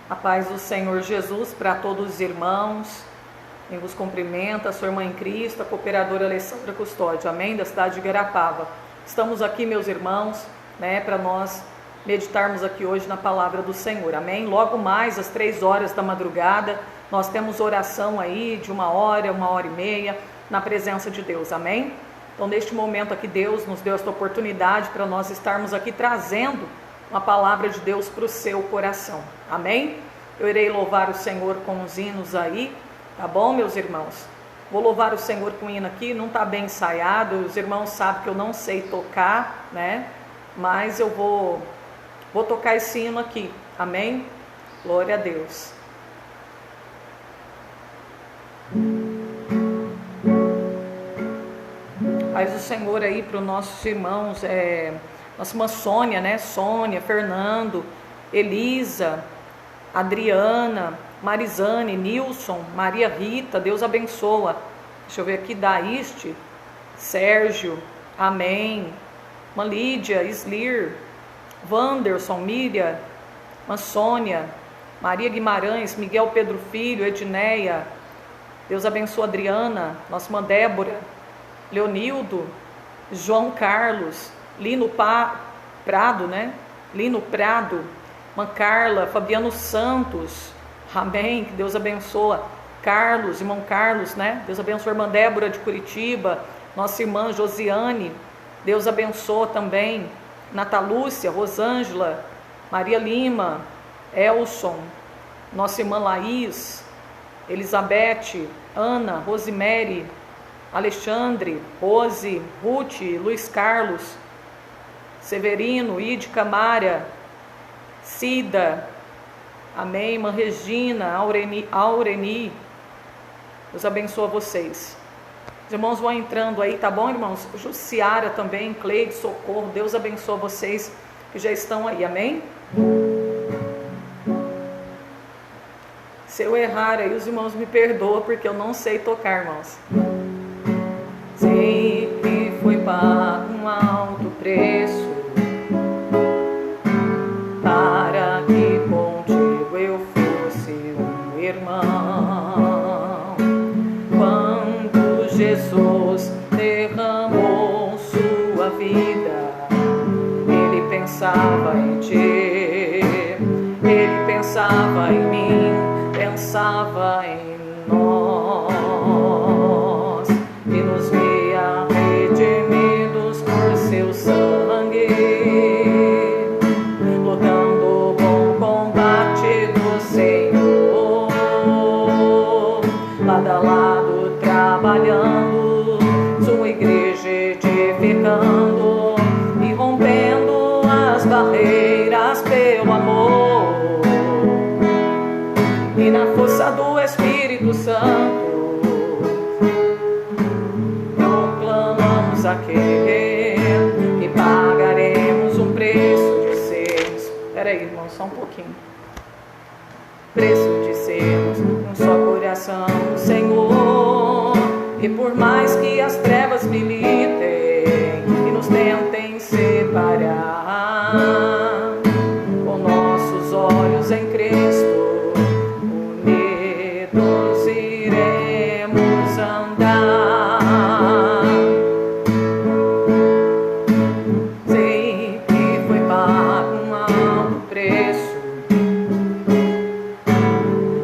A paz do Senhor Jesus para todos os irmãos. Quem vos cumprimenta, a sua irmã em Cristo, a cooperadora Alessandra Custódio, amém? Da cidade de Igarapava. Estamos aqui, meus irmãos, para nós meditarmos aqui hoje na palavra do Senhor, amém? Logo mais, às 3 horas da madrugada, nós temos oração aí de 1 hora, 1h30, na presença de Deus, amém? Então, neste momento aqui, Deus nos deu esta oportunidade para nós estarmos aqui trazendo uma palavra de Deus para o seu coração, amém? Eu irei louvar o Senhor com os hinos aí, tá bom, meus irmãos? Vou louvar o Senhor com o hino aqui, não está bem ensaiado, os irmãos sabem que eu não sei tocar, né? Mas eu vou tocar esse hino aqui, amém? Glória a Deus. Paz do Senhor aí para os nossos irmãos, nossa irmã Sônia, né? Sônia, Fernando, Elisa, Adriana, Marizane, Nilson, Maria Rita, Deus abençoa. Deixa eu ver aqui, Daíste, Sérgio, amém. Irmã Lídia, Islir, Wanderson, Miriam, irmã Sônia, Maria Guimarães, Miguel Pedro Filho, Edneia, Deus abençoa Adriana, nossa irmã Débora, Leonildo, João Carlos, Lino Prado, né? Lino Prado, irmã Carla, Fabiano Santos, amém, que Deus abençoa. Carlos, irmão Carlos, né? Deus abençoa a irmã Débora de Curitiba, nossa irmã Josiane, Deus abençoa também. Natalúcia, Rosângela, Maria Lima, Elson, nossa irmã Laís, Elizabeth, Ana, Rosemary, Alexandre, Rose, Ruth, Luiz Carlos, Severino, Ídica, Mária, Cida, amém, irmã Regina, Aureni, Deus abençoa vocês. Os irmãos vão entrando aí, tá bom, irmãos? Jussiara também, Cleide, Socorro, Deus abençoa vocês que já estão aí, amém? Se eu errar aí, os irmãos me perdoam, porque eu não sei tocar, irmãos. Sei que foi pago um alto preço para que contigo eu fosse um irmão. Quando Jesus derramou sua vida, Ele pensava em ti, Ele pensava em mim, pensava em nós, e nos via redimidos por seu sangue, lutando o bom combate do Senhor, lado a lado trabalhando, sua igreja edificando e rompendo as barreiras pelo amor, e na força do Espírito Santo proclamamos aquele e pagaremos um preço de sermos. Espera aí, irmão, só um pouquinho. Preço de sermos um só coração, Senhor. E por mais que as trevas militem e nos tentem separar, com nossos olhos em Cristo, unidos iremos andar. Sei que foi pago um alto preço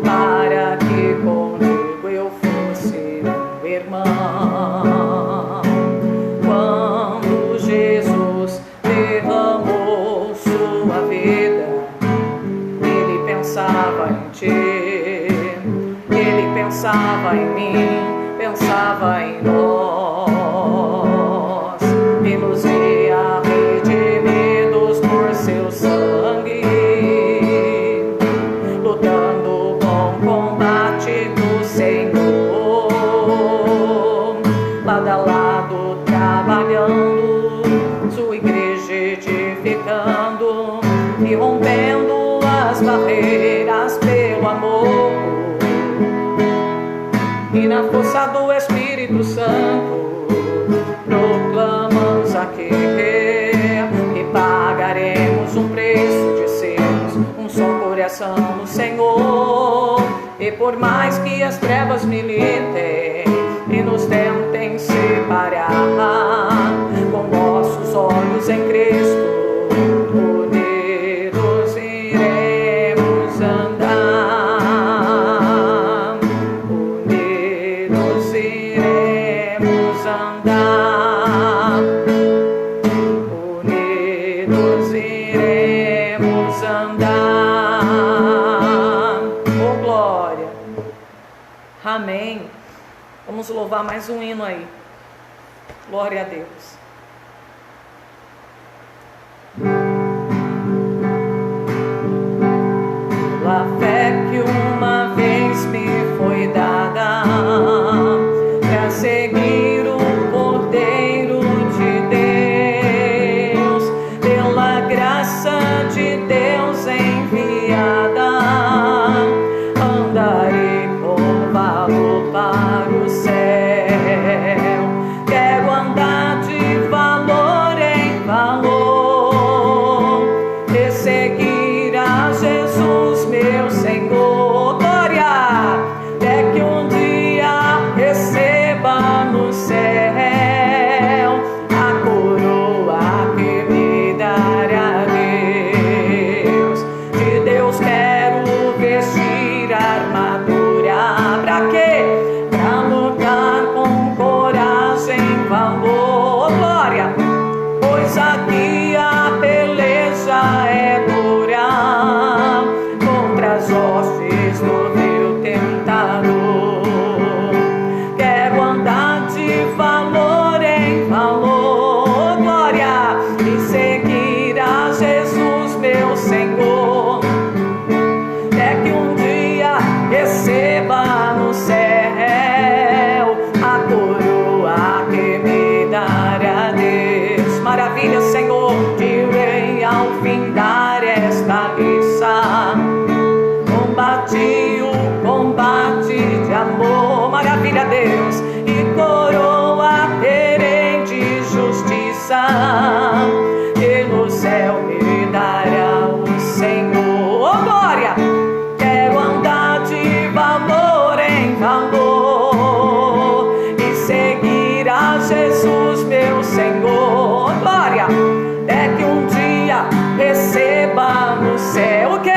para que contigo eu fosse um irmão. Quando Jesus derramou sua vida, Ele pensava em ti, Ele pensava em mim, pensava em nós, e nos via redimidos por seu sangue, lutando o bom combate do Senhor, lado a lado trabalhando, sua igreja edificando e rompendo as barreiras pelo amor, e na força do Espírito Santo proclamamos aqui e pagaremos um preço de sermos um só coração. proteção no Senhor. E por mais que as trevas militem e nos tentem separar, com nossos olhos em Cristo, unidos iremos andar. Unidos iremos andar. Unidos iremos andar. Oh, glória. Amém. Vamos louvar mais um hino aí. Glória a Deus. A fé que uma vez me foi dada para seguir o Cordeiro de Deus, pela graça de Deus enviada, andarei com valor para o céu. Quero andar de valor em valor e seguir a Jesus, meu Senhor. Glória! É que um dia receba no céu a coroa que me dará Deus. De Deus quero vestir a armadura. Pra quê? Pra lutar com coragem e valor. Glória! Pois aqui a peleja é dura contra as hostes do meu tentador. Quero andar de valor em valor, glória, e seguir a Jesus, meu Senhor. É que um dia receba no céu a coroa que me dará Deus. Maravilha, Senhor, direi ao findar esta liça. Combati o combate de amor, maravilha, Deus, e coroa terei de justiça, e no céu me dará o Senhor. Oh, glória! Quero andar de valor em valor e seguir a Jesus, meu Senhor. Glória! É que um dia receba no céu o quê?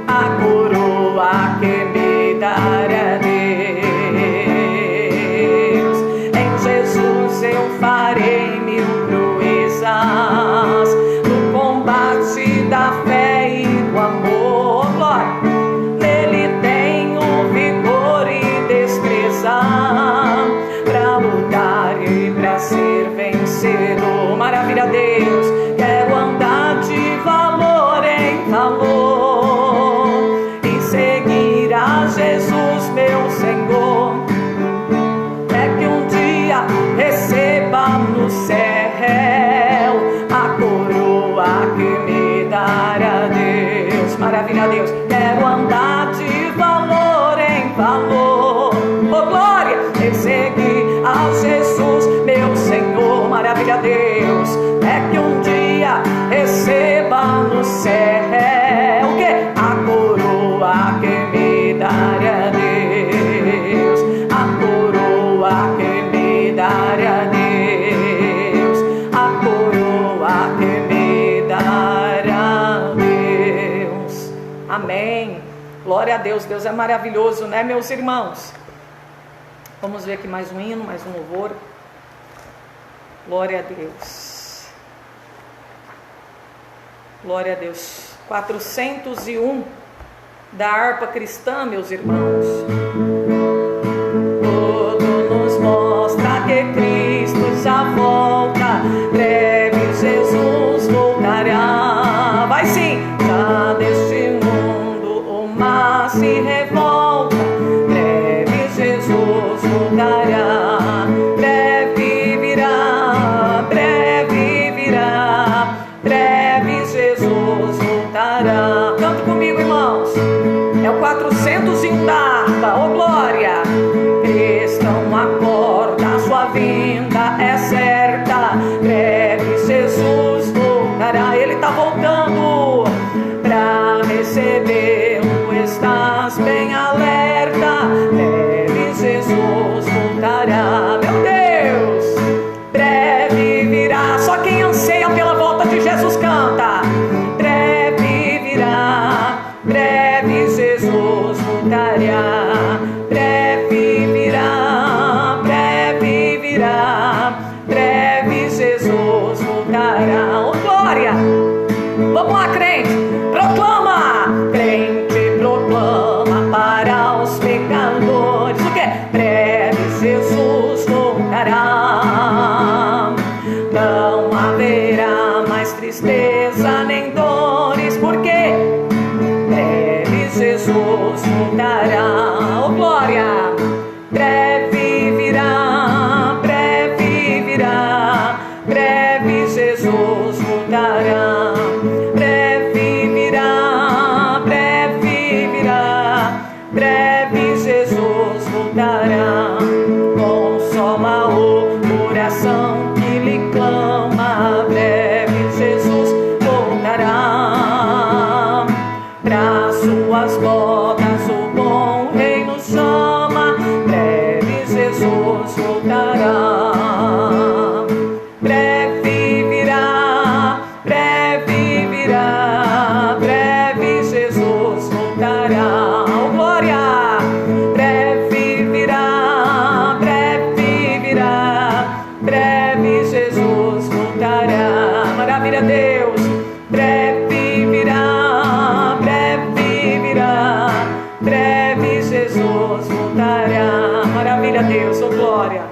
A coroa que me dará Deus. Em Jesus eu farei mil proezas no combate da fé e do amor. Glória! Nele tenho vigor e destreza pra lutar e pra ser vencedor. Maravilha, Deus. Quero andar de valor em valor e seguir a Jesus, meu Senhor. É que um dia receba no céu a coroa que me dará Deus. Maravilha, Deus. Quero andar de valor em valor, oh, glória, e seguir a Jesus, meu Senhor. Maravilha, Deus. É que um dia receba no céu o quê? A coroa que me dará Deus. A coroa que me dará Deus. A coroa que me dará Deus. Amém. Glória a Deus. Deus é maravilhoso, né, meus irmãos? Vamos ver aqui mais um hino, mais um louvor. Glória a Deus. Glória a Deus. 401 da harpa cristã, meus irmãos. Tudo nos mostra que Cristo já volta. Breve Jesus voltará. Vai sim! Já deste mundo o mar se revolta. Breve Jesus voltará. Breve virá, breve virá. Breve Jesus voltará. Cante comigo, irmãos. É o 401 da harpa. Oh, glória! tristeza nem dores, porque breve Jesus voltará. Oh glória! Breve virá, breve virá, breve Jesus voltará. Breve virá, breve virá, breve Jesus voltará. Consola o coração que lhe clama, breve Jesus voltará. Para suas bodas o bom rei nos chama, breve Jesus voltará. Breve virá, breve virá, breve Jesus voltará. Oh glória! Breve virá, breve virá, breve Jesus voltará. Maravilha, Deus! Breve virá, breve virá, breve Jesus voltará. Maravilha, Deus! Oh glória!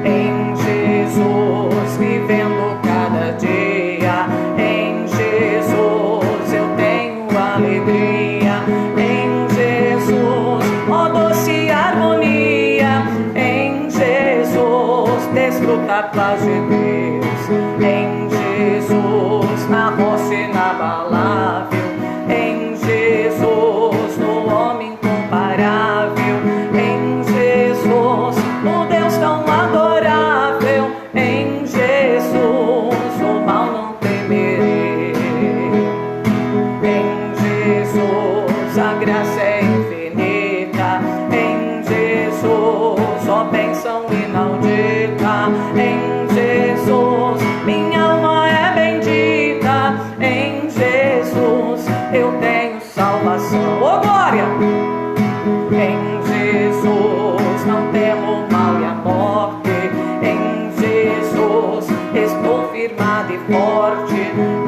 Em Jesus vivendo cada dia, em Jesus eu tenho alegria, em Jesus, ó doce harmonia, em Jesus desfruta a paz de Deus, em Jesus na rocha inabalável, em Jesus no homem incomparável, em Jesus o Deus tão adorável, em Jesus o mal não temerei, em Jesus a graça é infinita, em Jesus ó bênção inaudita, em Jesus minha alma é bendita, em Jesus eu tenho salvação. Oh glória! Em Jesus não temo mal e a morte, em Jesus estou firmado e forte,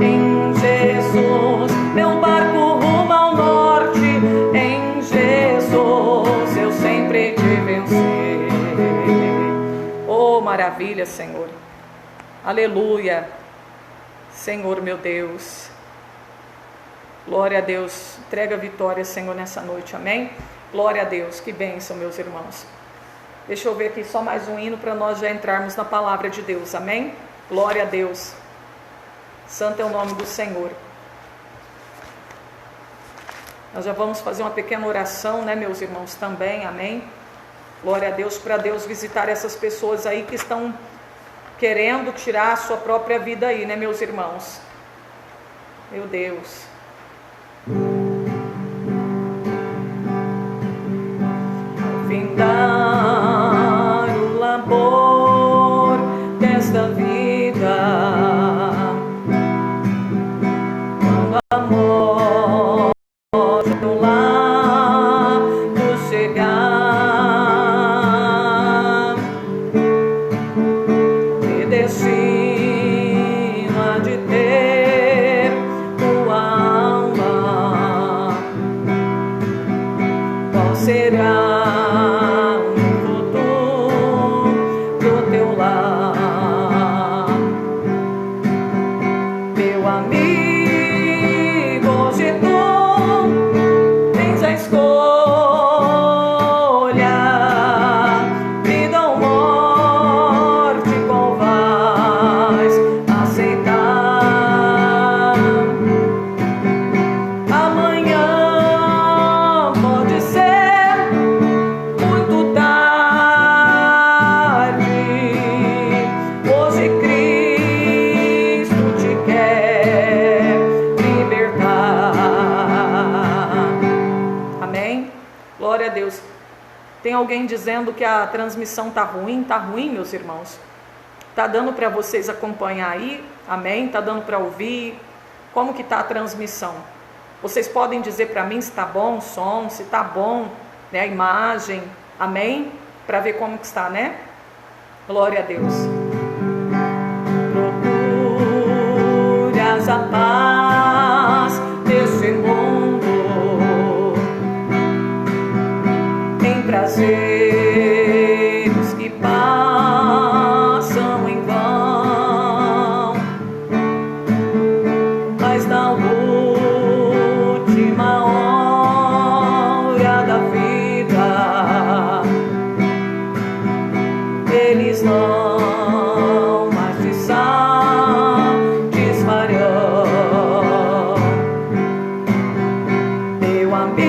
em Jesus meu barco rumo ao norte, em Jesus eu sempre hei de vencer. Oh maravilha, Senhor! Aleluia! Senhor meu Deus, glória a Deus, entrega a vitória, Senhor, nessa noite, amém? Glória a Deus, que bênção, meus irmãos. Deixa eu ver aqui só mais um hino para nós já entrarmos na palavra de Deus, amém? Glória a Deus, santo é o nome do Senhor. Nós já vamos fazer uma pequena oração, né, meus irmãos, também, amém? Glória a Deus, para Deus visitar essas pessoas aí que estão querendo tirar a sua própria vida aí, né, meus irmãos? Meu Deus. Ao findar o labor desta vida, quando a morte do lar chegar, e destino há de ter tua alma, qual será o futuro do teu lar? Meu amigo, hoje tu tens a escolha, vida ou morte, qual vais aceitar? Amanhã pode ser muito tarde, hoje Cristo te quer libertar. Amém? Glória a Deus. Tem alguém dizendo que a transmissão tá ruim? Tá ruim, meus irmãos? Tá dando para vocês acompanhar aí? Amém? Tá dando para ouvir? Como que tá a transmissão? Vocês podem dizer para mim se tá bom o som, se tá bom, né, a imagem? Amém? Para ver como que está, né? Glória a Deus. Procuras a paz deste mundo, em prazeres que passam, eles não mais te satisfarão. Meu amigo,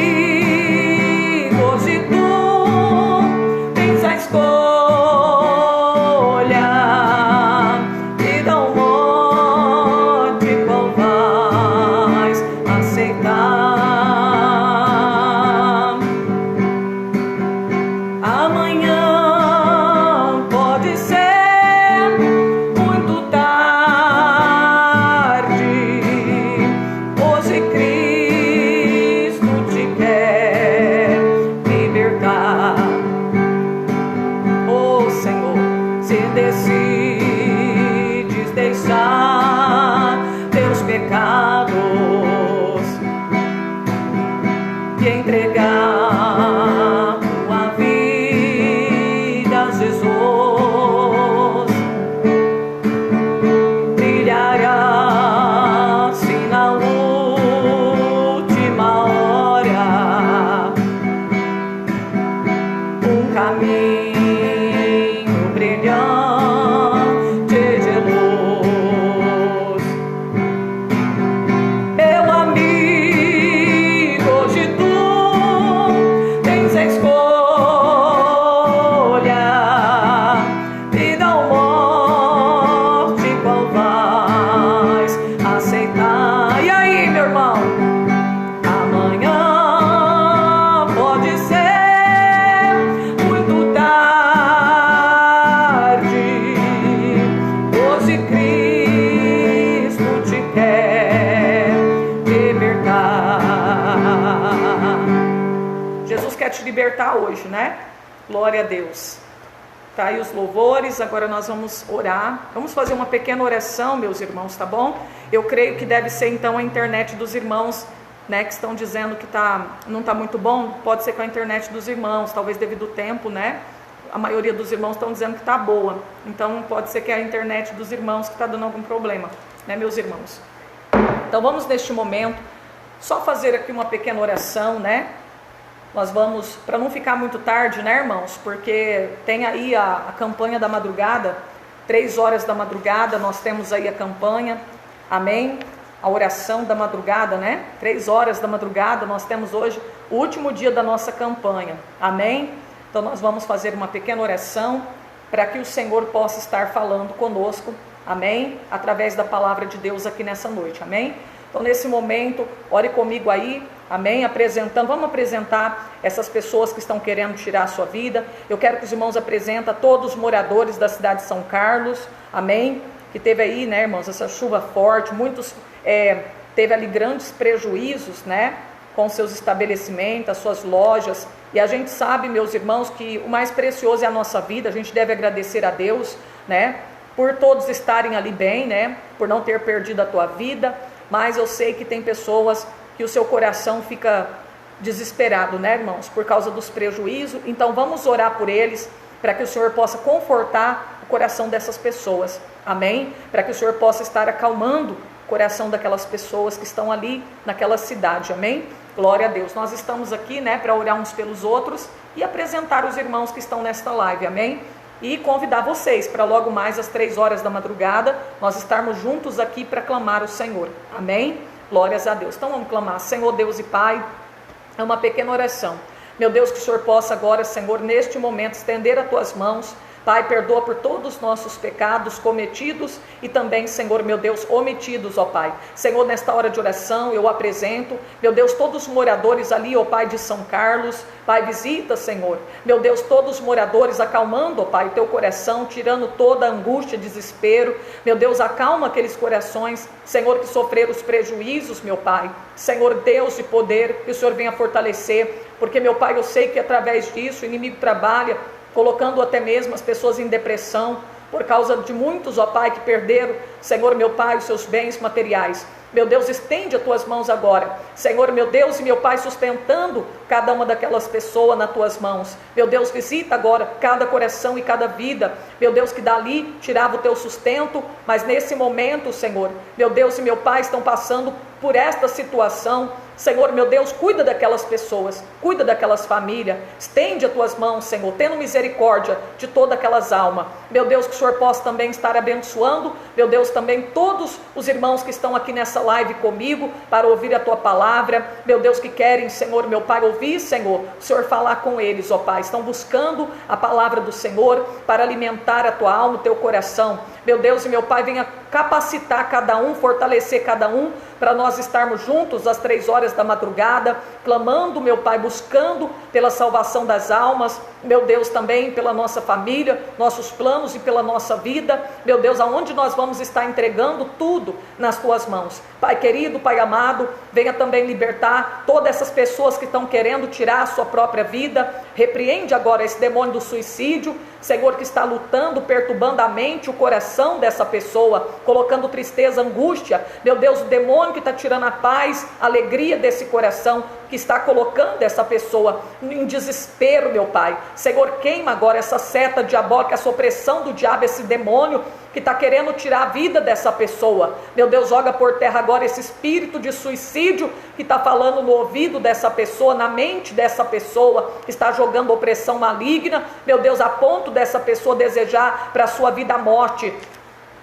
hoje tu tens a escolha, vida ou morte, qual vais aceitar? Amanhã pode ser muito tarde. Hoje Cristo te quer libertar. Oh Senhor, se decides deixar teus pecados e entregar tua vida a Jesus, brilhará sim na última hora um caminho brilhante de luz. Meu amigo, hoje tu tens a escolha, vida ou morte, qual vais aceitar? E aí, meu irmão? Amanhã pode ser muito tarde. Hoje Cristo te quer libertar. Jesus quer te libertar hoje, né? Glória a Deus. Tá aí os louvores, agora nós vamos orar. Vamos fazer uma pequena oração, meus irmãos, tá bom? Eu creio que deve ser então a internet dos irmãos, né, que estão dizendo que não está muito bom. Pode ser com a internet dos irmãos, talvez devido ao tempo, né? A maioria dos irmãos estão dizendo que está boa. Então pode ser que é a internet dos irmãos que está dando algum problema, né, meus irmãos? Então vamos neste momento só fazer aqui uma pequena oração, né? Nós vamos, para não ficar muito tarde, né, irmãos? Porque tem aí a campanha da madrugada, 3 horas da madrugada, nós temos aí a campanha, amém? A oração da madrugada, né? 3 horas da madrugada, nós temos hoje o último dia da nossa campanha, amém? Então nós vamos fazer uma pequena oração para que o Senhor possa estar falando conosco, amém? Através da palavra de Deus aqui nessa noite, amém? Então nesse momento, ore comigo aí, amém? Vamos apresentar essas pessoas que estão querendo tirar a sua vida. Eu quero que os irmãos apresentem todos os moradores da cidade de São Carlos, amém? Que teve aí, né, irmãos, essa chuva forte, muitos teve ali grandes prejuízos, né, com seus estabelecimentos, as suas lojas. E a gente sabe, meus irmãos, que o mais precioso é a nossa vida. A gente deve agradecer a Deus, né, por todos estarem ali bem, né, por não ter perdido a tua vida. Mas eu sei que tem pessoas que o seu coração fica desesperado, né, irmãos, por causa dos prejuízos. Então vamos orar por eles, para que o Senhor possa confortar o coração dessas pessoas, amém? Para que o Senhor possa estar acalmando o coração daquelas pessoas que estão ali naquela cidade, amém? Glória a Deus. Nós estamos aqui, né, para orar uns pelos outros e apresentar os irmãos que estão nesta live, amém? E convidar vocês para logo mais às 3 horas da madrugada, nós estarmos juntos aqui para clamar o Senhor, amém? Glórias a Deus. Então vamos clamar. Senhor Deus e Pai, é uma pequena oração. Meu Deus, que o Senhor possa agora, Senhor, neste momento, estender as tuas mãos. Pai, perdoa por todos os nossos pecados cometidos e também, Senhor, meu Deus, omitidos, ó Pai. Senhor, nesta hora de oração, eu apresento, meu Deus, todos os moradores ali, ó Pai, de São Carlos. Pai, visita, Senhor, meu Deus, todos os moradores, acalmando, ó Pai, o teu coração, tirando toda a angústia, desespero. Meu Deus, acalma aqueles corações, Senhor, que sofreram os prejuízos, meu Pai. Senhor, Deus de poder, que o Senhor venha fortalecer, porque, meu Pai, eu sei que através disso o inimigo trabalha, colocando até mesmo as pessoas em depressão, por causa de muitos, ó Pai, que perderam, Senhor, meu Pai, os seus bens materiais. Meu Deus, estende as tuas mãos agora, Senhor, meu Deus e meu Pai, sustentando cada uma daquelas pessoas nas tuas mãos. Meu Deus, visita agora cada coração e cada vida, meu Deus, que dali tirava o teu sustento, mas nesse momento, Senhor, meu Deus e meu Pai, estão passando por esta situação, Senhor, meu Deus, cuida daquelas pessoas, cuida daquelas famílias, estende as tuas mãos, Senhor, tendo misericórdia de todas aquelas almas. Meu Deus, que o Senhor possa também estar abençoando, meu Deus, também todos os irmãos que estão aqui nessa live comigo, para ouvir a tua palavra, meu Deus, que querem, Senhor, meu Pai, ouvir, Senhor, o Senhor falar com eles, ó Pai, estão buscando a palavra do Senhor para alimentar a tua alma, o teu coração. Meu Deus e meu Pai, venha capacitar cada um, fortalecer cada um, para nós estarmos juntos às 3 horas da madrugada, clamando, meu Pai, buscando pela salvação das almas, meu Deus, também pela nossa família, nossos planos e pela nossa vida, meu Deus, aonde nós vamos estar entregando tudo nas tuas mãos. Pai querido, Pai amado, venha também libertar todas essas pessoas que estão querendo tirar a sua própria vida, repreende agora esse demônio do suicídio, Senhor, que está lutando, perturbando a mente, o coração dessa pessoa, colocando tristeza, angústia, meu Deus, o demônio que está tirando a paz, a alegria desse coração, que está colocando essa pessoa em desespero, meu Pai. Senhor, queima agora essa seta diabólica, essa opressão do diabo, esse demônio que está querendo tirar a vida dessa pessoa. Meu Deus, joga por terra agora esse espírito de suicídio que está falando no ouvido dessa pessoa, na mente dessa pessoa, que está jogando opressão maligna, meu Deus, a ponto dessa pessoa desejar para a sua vida a morte.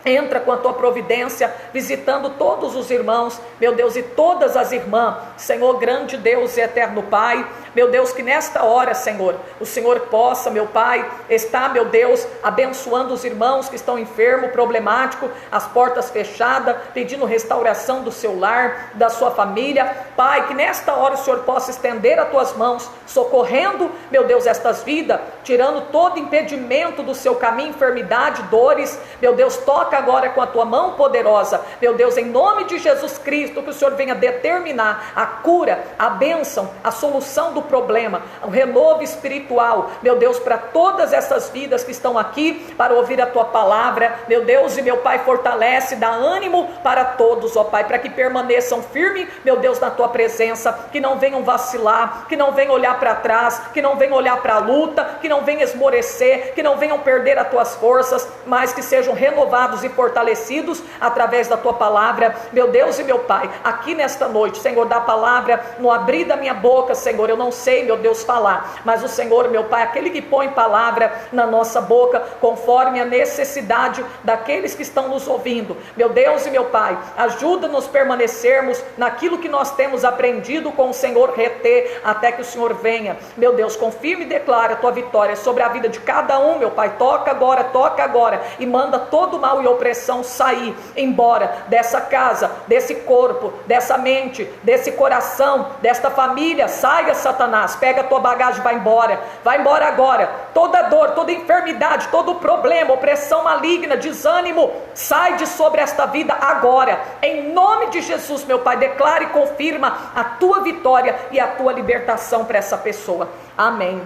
Entra com a tua providência, visitando todos os irmãos, meu Deus, e todas as irmãs, Senhor, grande Deus e eterno Pai, meu Deus, que nesta hora, Senhor, o Senhor possa, meu Pai, estar, meu Deus, abençoando os irmãos que estão enfermos, problemáticos, as portas fechadas, pedindo restauração do seu lar, da sua família, Pai, que nesta hora o Senhor possa estender as tuas mãos, socorrendo, meu Deus, estas vidas, tirando todo impedimento do seu caminho, enfermidade, dores, meu Deus, toca agora com a tua mão poderosa, meu Deus, em nome de Jesus Cristo, que o Senhor venha determinar a cura, a bênção, a solução do problema, o renovo espiritual, meu Deus, para todas essas vidas que estão aqui para ouvir a tua palavra, meu Deus e meu Pai, fortalece, dá ânimo para todos, ó Pai, para que permaneçam firmes, meu Deus, na tua presença, que não venham vacilar, que não venham olhar para trás, que não venham olhar para a luta, que não venham esmorecer, que não venham perder as tuas forças, mas que sejam renovados e fortalecidos através da tua palavra, meu Deus e meu Pai, aqui nesta noite, Senhor, da palavra, no abrir da minha boca, Senhor, eu não sei, meu Deus, falar, mas o Senhor, meu Pai, aquele que põe palavra na nossa boca, conforme a necessidade daqueles que estão nos ouvindo, meu Deus e meu Pai, ajuda-nos a permanecermos naquilo que nós temos aprendido com o Senhor, reter até que o Senhor venha, meu Deus, confirme e declara a tua vitória sobre a vida de cada um, meu Pai, toca agora, e manda todo mal e opressão sair, embora dessa casa, desse corpo, dessa mente, desse coração, desta família, saia Satanás, pega a tua bagagem, vai embora agora, toda dor, toda enfermidade, todo problema, opressão maligna, desânimo, sai de sobre esta vida agora, em nome de Jesus, meu Pai, declara e confirma a tua vitória e a tua libertação para essa pessoa, amém,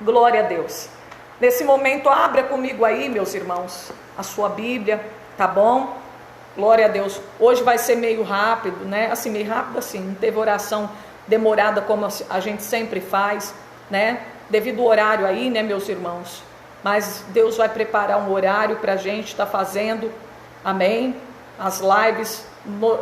glória a Deus. Nesse momento, abra comigo aí, meus irmãos, a sua Bíblia, tá bom? Glória a Deus. Hoje vai ser meio rápido, né? Assim, meio rápido assim, não teve oração demorada como a gente sempre faz, né? Devido ao horário aí, né, meus irmãos? Mas Deus vai preparar um horário para a gente estar fazendo, amém? As lives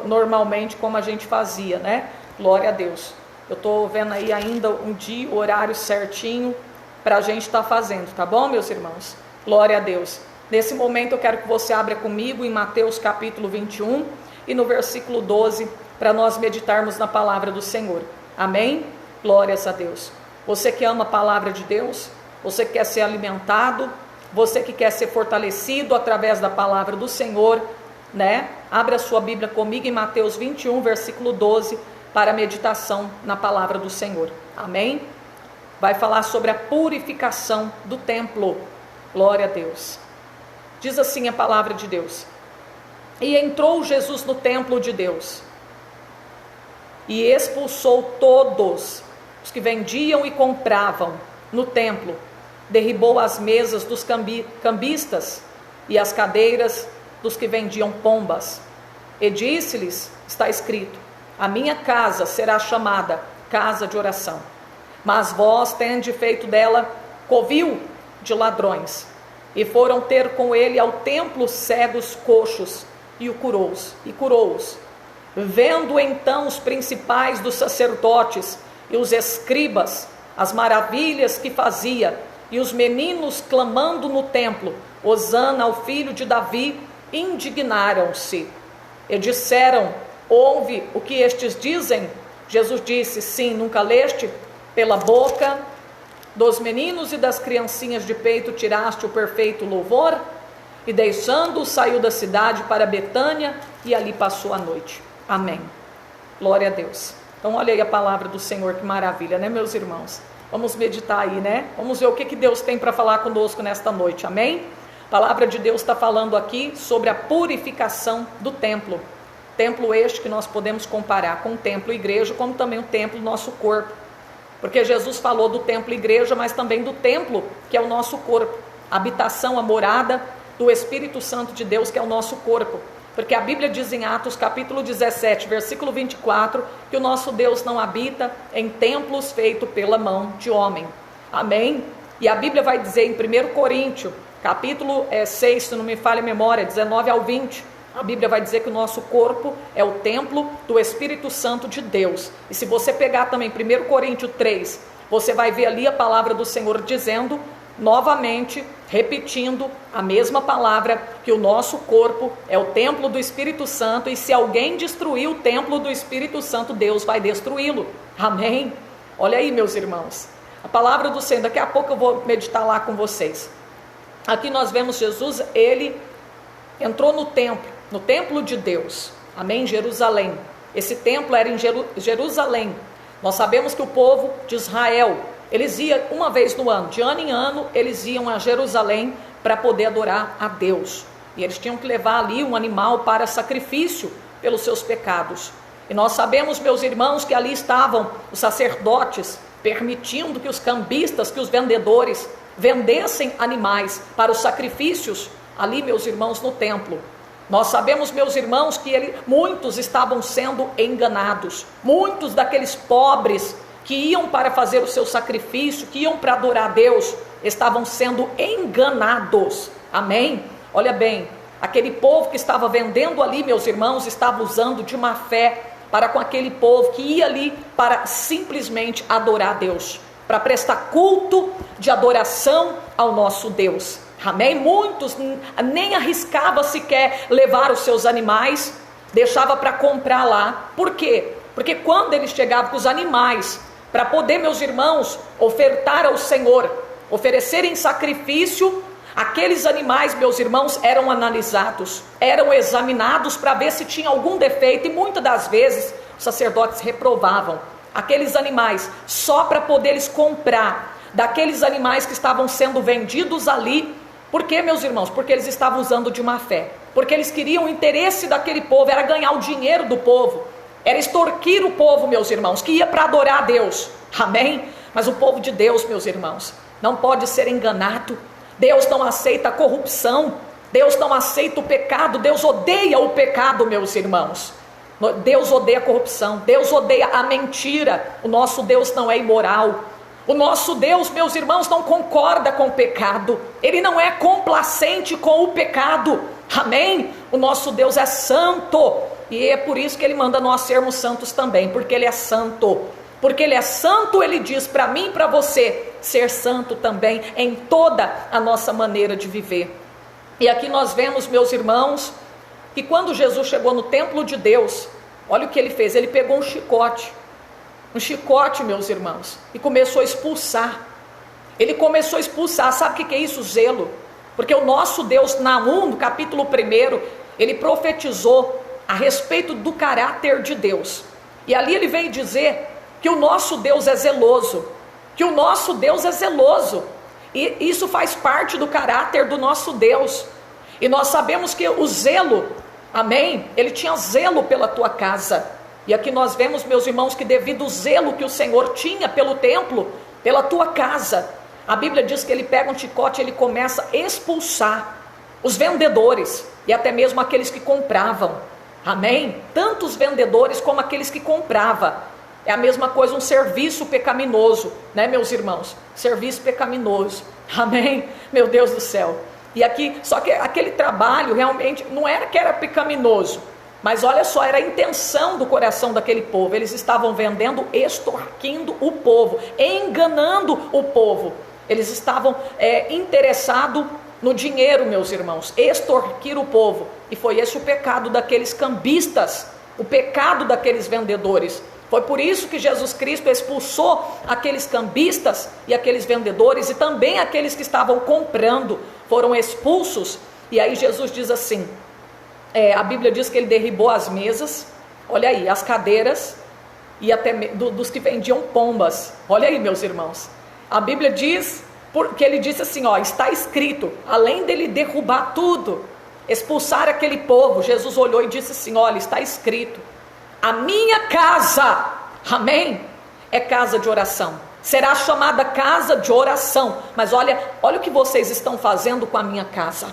normalmente como a gente fazia, né? Glória a Deus. Eu estou vendo aí ainda um dia, o horário certinho, para a gente estar fazendo, tá bom, meus irmãos? Glória a Deus. Nesse momento eu quero que você abra comigo em Mateus capítulo 21 e no versículo 12, para nós meditarmos na palavra do Senhor, amém? Glórias a Deus. Você que ama a palavra de Deus, você que quer ser alimentado, você que quer ser fortalecido através da palavra do Senhor, né? Abra a sua Bíblia comigo em Mateus 21, versículo 12, para a meditação na palavra do Senhor, amém? Vai falar sobre a purificação do templo, glória a Deus. Diz assim a palavra de Deus: e entrou Jesus no templo de Deus, e expulsou todos os que vendiam e compravam no templo, derribou as mesas dos cambistas e as cadeiras dos que vendiam pombas, e disse-lhes, está escrito, a minha casa será chamada casa de oração, mas vós tendes feito dela covil de ladrões. E foram ter com ele ao templo cegos, coxos, e curou-os. Vendo então os principais dos sacerdotes e os escribas as maravilhas que fazia, e os meninos clamando no templo, Hosana ao filho de Davi, indignaram-se e disseram: ouve o que estes dizem? Jesus disse: sim, nunca leste? Pela boca dos meninos e das criancinhas de peito tiraste o perfeito louvor? E deixando-o, saiu da cidade para Betânia, e ali passou a noite. Amém. Glória a Deus. Então olha aí a palavra do Senhor, que maravilha, né, meus irmãos? Vamos meditar aí, né? Vamos ver o que Deus tem para falar conosco nesta noite, amém? A palavra de Deus está falando aqui sobre a purificação do templo. Templo este que nós podemos comparar com o templo igreja, como também o templo nosso corpo. Porque Jesus falou do templo igreja, mas também do templo que é o nosso corpo. A habitação, a morada do Espírito Santo de Deus, que é o nosso corpo. Porque a Bíblia diz em Atos capítulo 17, versículo 24, que o nosso Deus não habita em templos feitos pela mão de homem. Amém? E a Bíblia vai dizer em 1 Coríntios, capítulo 6, se não me falha a memória, 19 ao 20, a Bíblia vai dizer que o nosso corpo é o templo do Espírito Santo de Deus. E se você pegar também 1 Coríntios 3, você vai ver ali a palavra do Senhor dizendo, novamente, repetindo a mesma palavra, que o nosso corpo é o templo do Espírito Santo, e se alguém destruir o templo do Espírito Santo, Deus vai destruí-lo. Amém? Olha aí, meus irmãos, a palavra do Senhor, daqui a pouco eu vou meditar lá com vocês. Aqui nós vemos Jesus, ele entrou no templo de Deus, amém? Jerusalém. Esse templo era em Jerusalém. Nós sabemos que o povo de Israel, eles iam uma vez no ano, de ano em ano, eles iam a Jerusalém para poder adorar a Deus. E eles tinham que levar ali um animal para sacrifício pelos seus pecados. E nós sabemos, meus irmãos, que ali estavam os sacerdotes, permitindo que os cambistas, que os vendedores, vendessem animais para os sacrifícios, ali, meus irmãos, no templo. Nós sabemos, meus irmãos, que muitos estavam sendo enganados. Muitos daqueles pobres que iam para fazer o seu sacrifício, que iam para adorar a Deus, estavam sendo enganados. Amém? Olha bem, aquele povo que estava vendendo ali, meus irmãos, estava usando de má fé para com aquele povo que ia ali para simplesmente adorar a Deus, para prestar culto de adoração ao nosso Deus. Amém? Muitos nem arriscavam sequer levar os seus animais, deixava para comprar lá. Por quê? Porque quando eles chegavam com os animais, para poder, meus irmãos, ofertar ao Senhor, oferecerem sacrifício, aqueles animais, meus irmãos, eram analisados, eram examinados para ver se tinha algum defeito, e muitas das vezes os sacerdotes reprovavam aqueles animais, só para poder eles comprar daqueles animais que estavam sendo vendidos ali. Por quê, meus irmãos? Porque eles estavam usando de má fé, porque eles queriam, o interesse daquele povo era ganhar o dinheiro do povo, era extorquir o povo, meus irmãos, que ia para adorar a Deus. Amém? Mas o povo de Deus, meus irmãos, não pode ser enganado. Deus não aceita a corrupção, Deus não aceita o pecado, Deus odeia o pecado, meus irmãos. Deus odeia a corrupção, Deus odeia a mentira. O nosso Deus não é imoral. O nosso Deus, meus irmãos, não concorda com o pecado. Ele não é complacente com o pecado. Amém? O nosso Deus é santo. E é por isso que Ele manda nós sermos santos também. Porque Ele é santo. Porque Ele é santo, Ele diz para mim e para você ser santo também em toda a nossa maneira de viver. E aqui nós vemos, meus irmãos, que quando Jesus chegou no templo de Deus, olha o que Ele fez. Ele pegou um chicote, meus irmãos, e começou a expulsar. Ele começou a expulsar. Sabe o que é isso? Zelo. Porque o nosso Deus, Naum, no capítulo 1, ele profetizou a respeito do caráter de Deus. E ali ele veio dizer que o nosso Deus é zeloso. Que o nosso Deus é zeloso. E isso faz parte do caráter do nosso Deus. E nós sabemos que o zelo, amém? Ele tinha zelo pela tua casa. E aqui nós vemos, meus irmãos, que devido ao zelo que o Senhor tinha pelo templo, pela tua casa, a Bíblia diz que ele pega um chicote e ele começa a expulsar os vendedores e até mesmo aqueles que compravam. Amém? Tanto os vendedores como aqueles que compravam. É a mesma coisa, um serviço pecaminoso, né, meus irmãos? Serviço pecaminoso. Amém? Meu Deus do céu. E aqui, só que aquele trabalho realmente não era que era pecaminoso. Mas olha só, era a intenção do coração daquele povo. Eles estavam vendendo, extorquindo o povo, enganando o povo. Eles estavam interessados no dinheiro, meus irmãos, extorquir o povo. E foi esse o pecado daqueles cambistas, o pecado daqueles vendedores. Foi por isso que Jesus Cristo expulsou aqueles cambistas e aqueles vendedores, e também aqueles que estavam comprando foram expulsos. E aí Jesus diz assim, a Bíblia diz que ele derribou as mesas, olha aí, as cadeiras, e até dos que vendiam pombas. Olha aí, meus irmãos, a Bíblia diz, porque ele disse assim, está escrito, além dele derrubar tudo, expulsar aquele povo, Jesus olhou e disse assim, olha, está escrito, a minha casa, amém, é casa de oração, será chamada casa de oração. Mas olha o que vocês estão fazendo com a minha casa,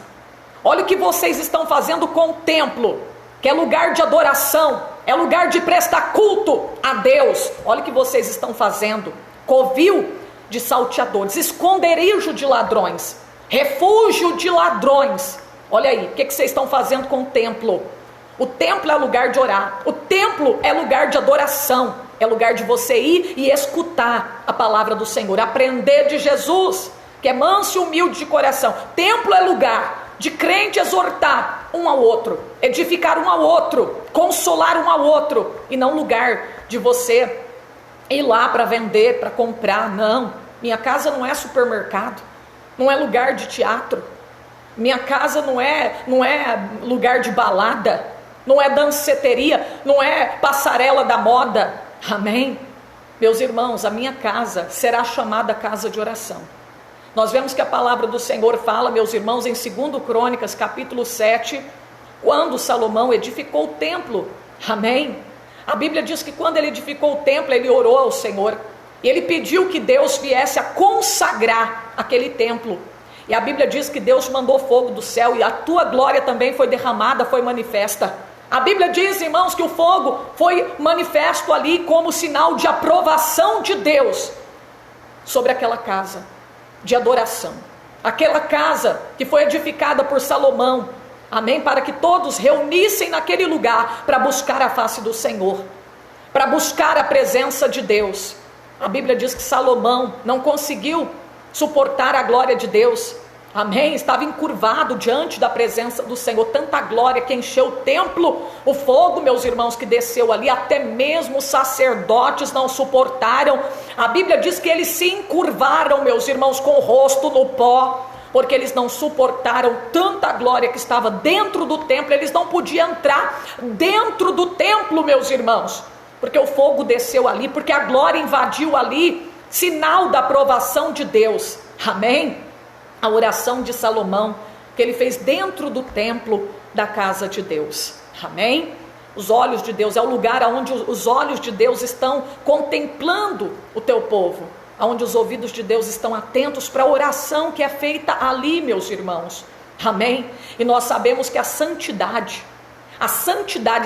olha o que vocês estão fazendo com o templo, que é lugar de adoração, é lugar de prestar culto a Deus. Olha o que vocês estão fazendo, covil de salteadores, esconderijo de ladrões, refúgio de ladrões. Olha aí, o que vocês estão fazendo com o templo? O templo é lugar de orar, o templo é lugar de adoração, é lugar de você ir e escutar a palavra do Senhor, aprender de Jesus, que é manso e humilde de coração. Templo é lugar de crente exortar um ao outro, edificar um ao outro, consolar um ao outro, e não lugar de você ir lá para vender, para comprar. Não, minha casa não é supermercado, não é lugar de teatro, minha casa não é lugar de balada, não é danceteria, não é passarela da moda, amém? Meus irmãos, a minha casa será chamada casa de oração. Nós vemos que a palavra do Senhor fala, meus irmãos, em 2 Crônicas, capítulo 7, quando Salomão edificou o templo, amém? A Bíblia diz que quando ele edificou o templo, ele orou ao Senhor, e ele pediu que Deus viesse a consagrar aquele templo. E a Bíblia diz que Deus mandou fogo do céu, e a tua glória também foi derramada, foi manifesta. A Bíblia diz, irmãos, que o fogo foi manifesto ali como sinal de aprovação de Deus sobre aquela casa de adoração, aquela casa que foi edificada por Salomão, amém, para que todos reunissem naquele lugar para buscar a face do Senhor, para buscar a presença de Deus. A Bíblia diz que Salomão não conseguiu suportar a glória de Deus, amém, estava encurvado diante da presença do Senhor, tanta glória que encheu o templo, o fogo, meus irmãos, que desceu ali, até mesmo os sacerdotes não suportaram. A Bíblia diz que eles se encurvaram, meus irmãos, com o rosto no pó, porque eles não suportaram tanta glória que estava dentro do templo. Eles não podiam entrar dentro do templo, meus irmãos, porque o fogo desceu ali, porque a glória invadiu ali, sinal da aprovação de Deus, amém? A oração de Salomão, que ele fez dentro do templo da casa de Deus, amém? Os olhos de Deus, é o lugar onde os olhos de Deus estão contemplando o teu povo, onde os ouvidos de Deus estão atentos para a oração que é feita ali, meus irmãos, amém? E nós sabemos que a santidade,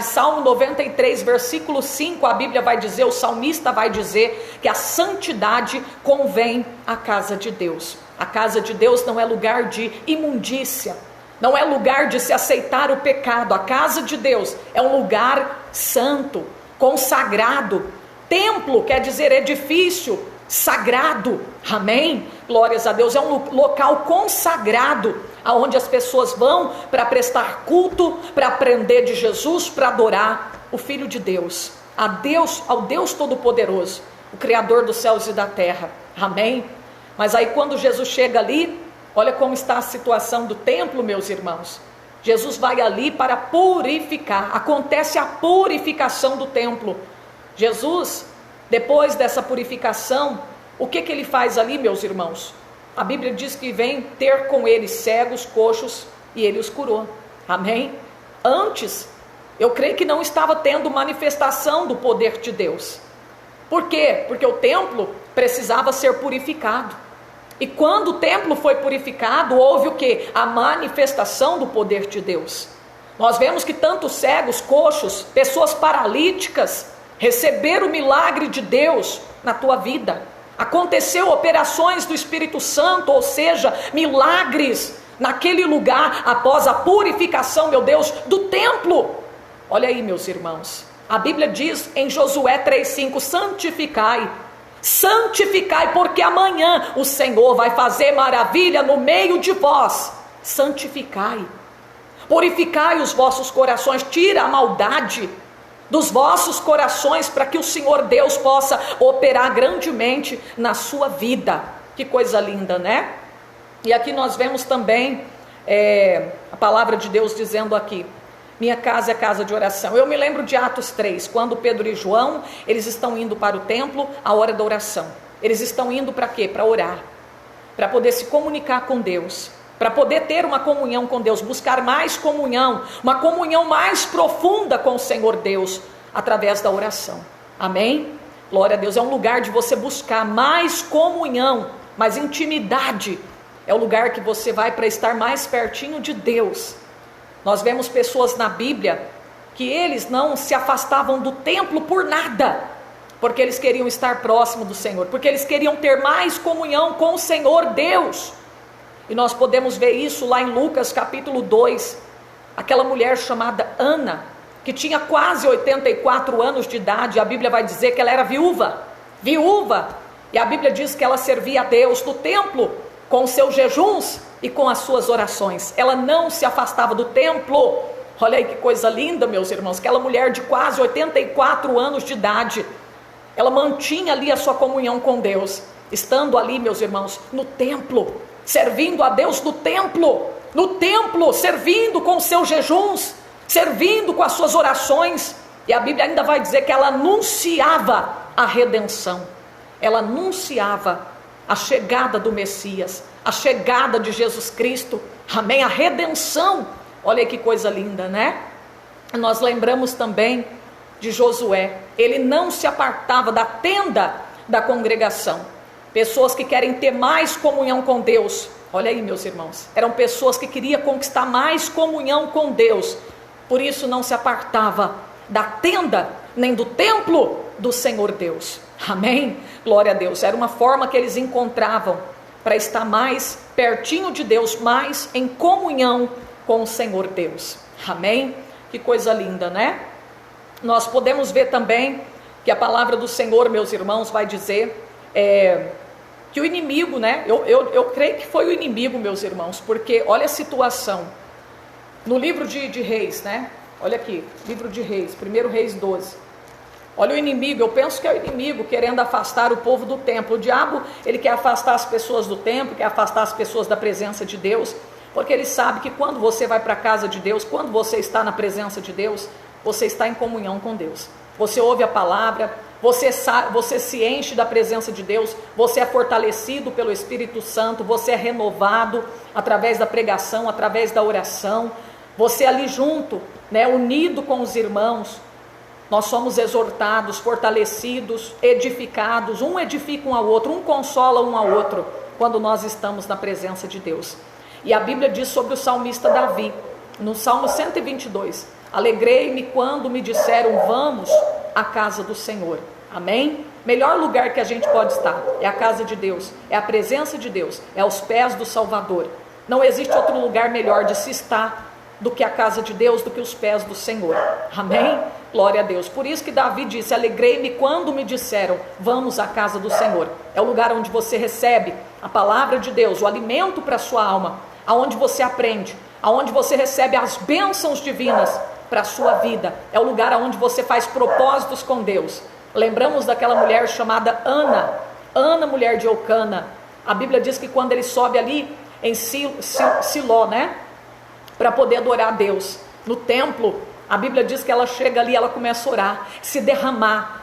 Salmo 93, versículo 5, a Bíblia vai dizer, o salmista vai dizer que a santidade convém à casa de Deus. A casa de Deus não é lugar de imundícia, não é lugar de se aceitar o pecado. A casa de Deus é um lugar santo, consagrado. Templo quer dizer edifício sagrado, amém? Glórias a Deus, é um local consagrado, aonde as pessoas vão para prestar culto, para aprender de Jesus, para adorar o Filho de Deus, ao Deus Todo-Poderoso, o Criador dos céus e da terra, amém? Mas aí quando Jesus chega ali, olha como está a situação do templo, meus irmãos. Jesus vai ali para purificar, acontece a purificação do templo. Jesus, depois dessa purificação, o que ele faz ali, meus irmãos? A Bíblia diz que vem ter com ele cegos, coxos, e ele os curou, amém? Antes, eu creio que não estava tendo manifestação do poder de Deus. Por quê? Porque o templo precisava ser purificado. E quando o templo foi purificado, houve o quê? A manifestação do poder de Deus. Nós vemos que tanto cegos, coxos, pessoas paralíticas receberam o milagre de Deus na tua vida. Aconteceu operações do Espírito Santo, ou seja, milagres naquele lugar após a purificação, meu Deus, do templo. Olha aí, meus irmãos, a Bíblia diz em Josué 3,5: santificai, santificai, porque amanhã o Senhor vai fazer maravilha no meio de vós. Santificai, purificai os vossos corações, tira a maldade dos vossos corações, para que o Senhor Deus possa operar grandemente na sua vida. Que coisa linda, né? E aqui nós vemos também a palavra de Deus dizendo aqui: minha casa é casa de oração. Eu me lembro de Atos 3, quando Pedro e João, eles estão indo para o templo, a hora da oração. Eles estão indo para quê? Para orar, para poder se comunicar com Deus, para poder ter uma comunhão com Deus, buscar mais comunhão, uma comunhão mais profunda com o Senhor Deus, através da oração. Amém? Glória a Deus. É um lugar de você buscar mais comunhão, mais intimidade. É o lugar que você vai para estar mais pertinho de Deus. Nós vemos pessoas na Bíblia que eles não se afastavam do templo por nada, porque eles queriam estar próximo do Senhor, porque eles queriam ter mais comunhão com o Senhor Deus. E nós podemos ver isso lá em Lucas capítulo 2, aquela mulher chamada Ana, que tinha quase 84 anos de idade. A Bíblia vai dizer que ela era viúva, e a Bíblia diz que ela servia a Deus no templo, com seus jejuns e com as suas orações. Ela não se afastava do templo. Olha aí que coisa linda, meus irmãos, aquela mulher de quase 84 anos de idade, ela mantinha ali a sua comunhão com Deus, estando ali, meus irmãos, no templo, servindo a Deus no templo, servindo com seus jejuns, servindo com as suas orações. E a Bíblia ainda vai dizer que ela anunciava a redenção, ela anunciava a chegada do Messias, a chegada de Jesus Cristo, amém, a redenção. Olha que coisa linda, né? Nós lembramos também de Josué, ele não se apartava da tenda da congregação. Pessoas que querem ter mais comunhão com Deus, olha aí, meus irmãos, eram pessoas que queriam conquistar mais comunhão com Deus, por isso não se apartava da tenda, nem do templo do Senhor Deus. Amém? Glória a Deus. Era uma forma que eles encontravam para estar mais pertinho de Deus, mais em comunhão com o Senhor Deus. Amém? Que coisa linda, né? Nós podemos ver também que a palavra do Senhor, meus irmãos, vai dizer que o inimigo, né? Eu creio que foi o inimigo, meus irmãos, porque olha a situação. No livro de Reis, né? Olha aqui, livro de Reis, 1 Reis 12. Olha o inimigo, eu penso que é o inimigo querendo afastar o povo do templo. O diabo, ele quer afastar as pessoas do templo, quer afastar as pessoas da presença de Deus, porque ele sabe que quando você vai para a casa de Deus, quando você está na presença de Deus, você está em comunhão com Deus. Você ouve a palavra, você se enche da presença de Deus, você é fortalecido pelo Espírito Santo, você é renovado através da pregação, através da oração, você ali junto, né, unido com os irmãos. Nós somos exortados, fortalecidos, edificados, um edifica um ao outro, um consola um ao outro, quando nós estamos na presença de Deus. E a Bíblia diz sobre o salmista Davi, no Salmo 122, alegrei-me quando me disseram, vamos à casa do Senhor. Amém? Melhor lugar que a gente pode estar, é a casa de Deus, é a presença de Deus, é aos pés do Salvador. Não existe outro lugar melhor de se estar do que a casa de Deus, do que os pés do Senhor. Amém? Glória a Deus. Por isso que Davi disse, alegrei-me quando me disseram, vamos à casa do Senhor. É o lugar onde você recebe a palavra de Deus, o alimento para a sua alma, aonde você aprende, aonde você recebe as bênçãos divinas para a sua vida. É o lugar onde você faz propósitos com Deus. Lembramos daquela mulher chamada Ana, mulher de Eucana. A Bíblia diz que quando ele sobe ali em Siló, né, para poder adorar a Deus no templo, a Bíblia diz que ela chega ali, ela começa a orar, se derramar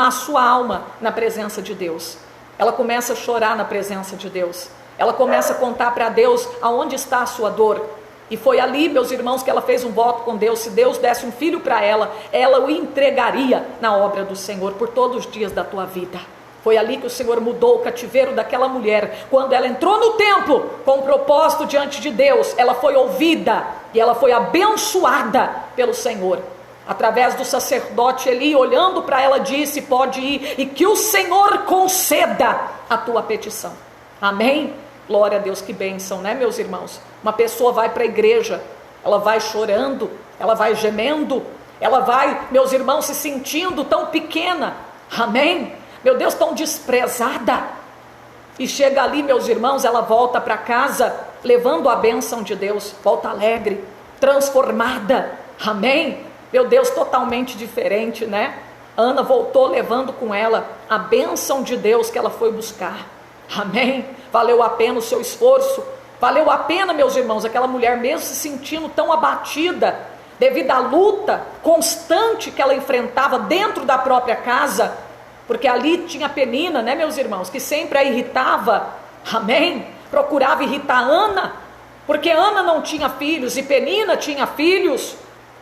a sua alma na presença de Deus. Ela começa a chorar na presença de Deus, ela começa a contar para Deus aonde está a sua dor. E foi ali, meus irmãos, que ela fez um voto com Deus. Se Deus desse um filho para ela, ela o entregaria na obra do Senhor por todos os dias da tua vida. Foi ali que o Senhor mudou o cativeiro daquela mulher. Quando ela entrou no templo com um propósito diante de Deus, ela foi ouvida e ela foi abençoada pelo Senhor. Através do sacerdote Eli, olhando para ela, disse, pode ir e que o Senhor conceda a tua petição. Amém? Glória a Deus, que bênção, né, meus irmãos? Uma pessoa vai para a igreja, ela vai chorando, ela vai gemendo, Ela vai, meus irmãos, se sentindo tão pequena, amém? Meu Deus, tão desprezada. E chega ali, meus irmãos, ela volta para casa, levando a bênção de Deus, volta alegre, transformada, amém? Meu Deus, totalmente diferente, né? Ana voltou levando com ela a bênção de Deus que ela foi buscar, amém? Valeu a pena o seu esforço, valeu a pena, meus irmãos, aquela mulher mesmo se sentindo tão abatida, devido à luta constante que ela enfrentava dentro da própria casa, porque ali tinha Penina, né, meus irmãos, que sempre a irritava, amém? Procurava irritar Ana, porque Ana não tinha filhos e Penina tinha filhos,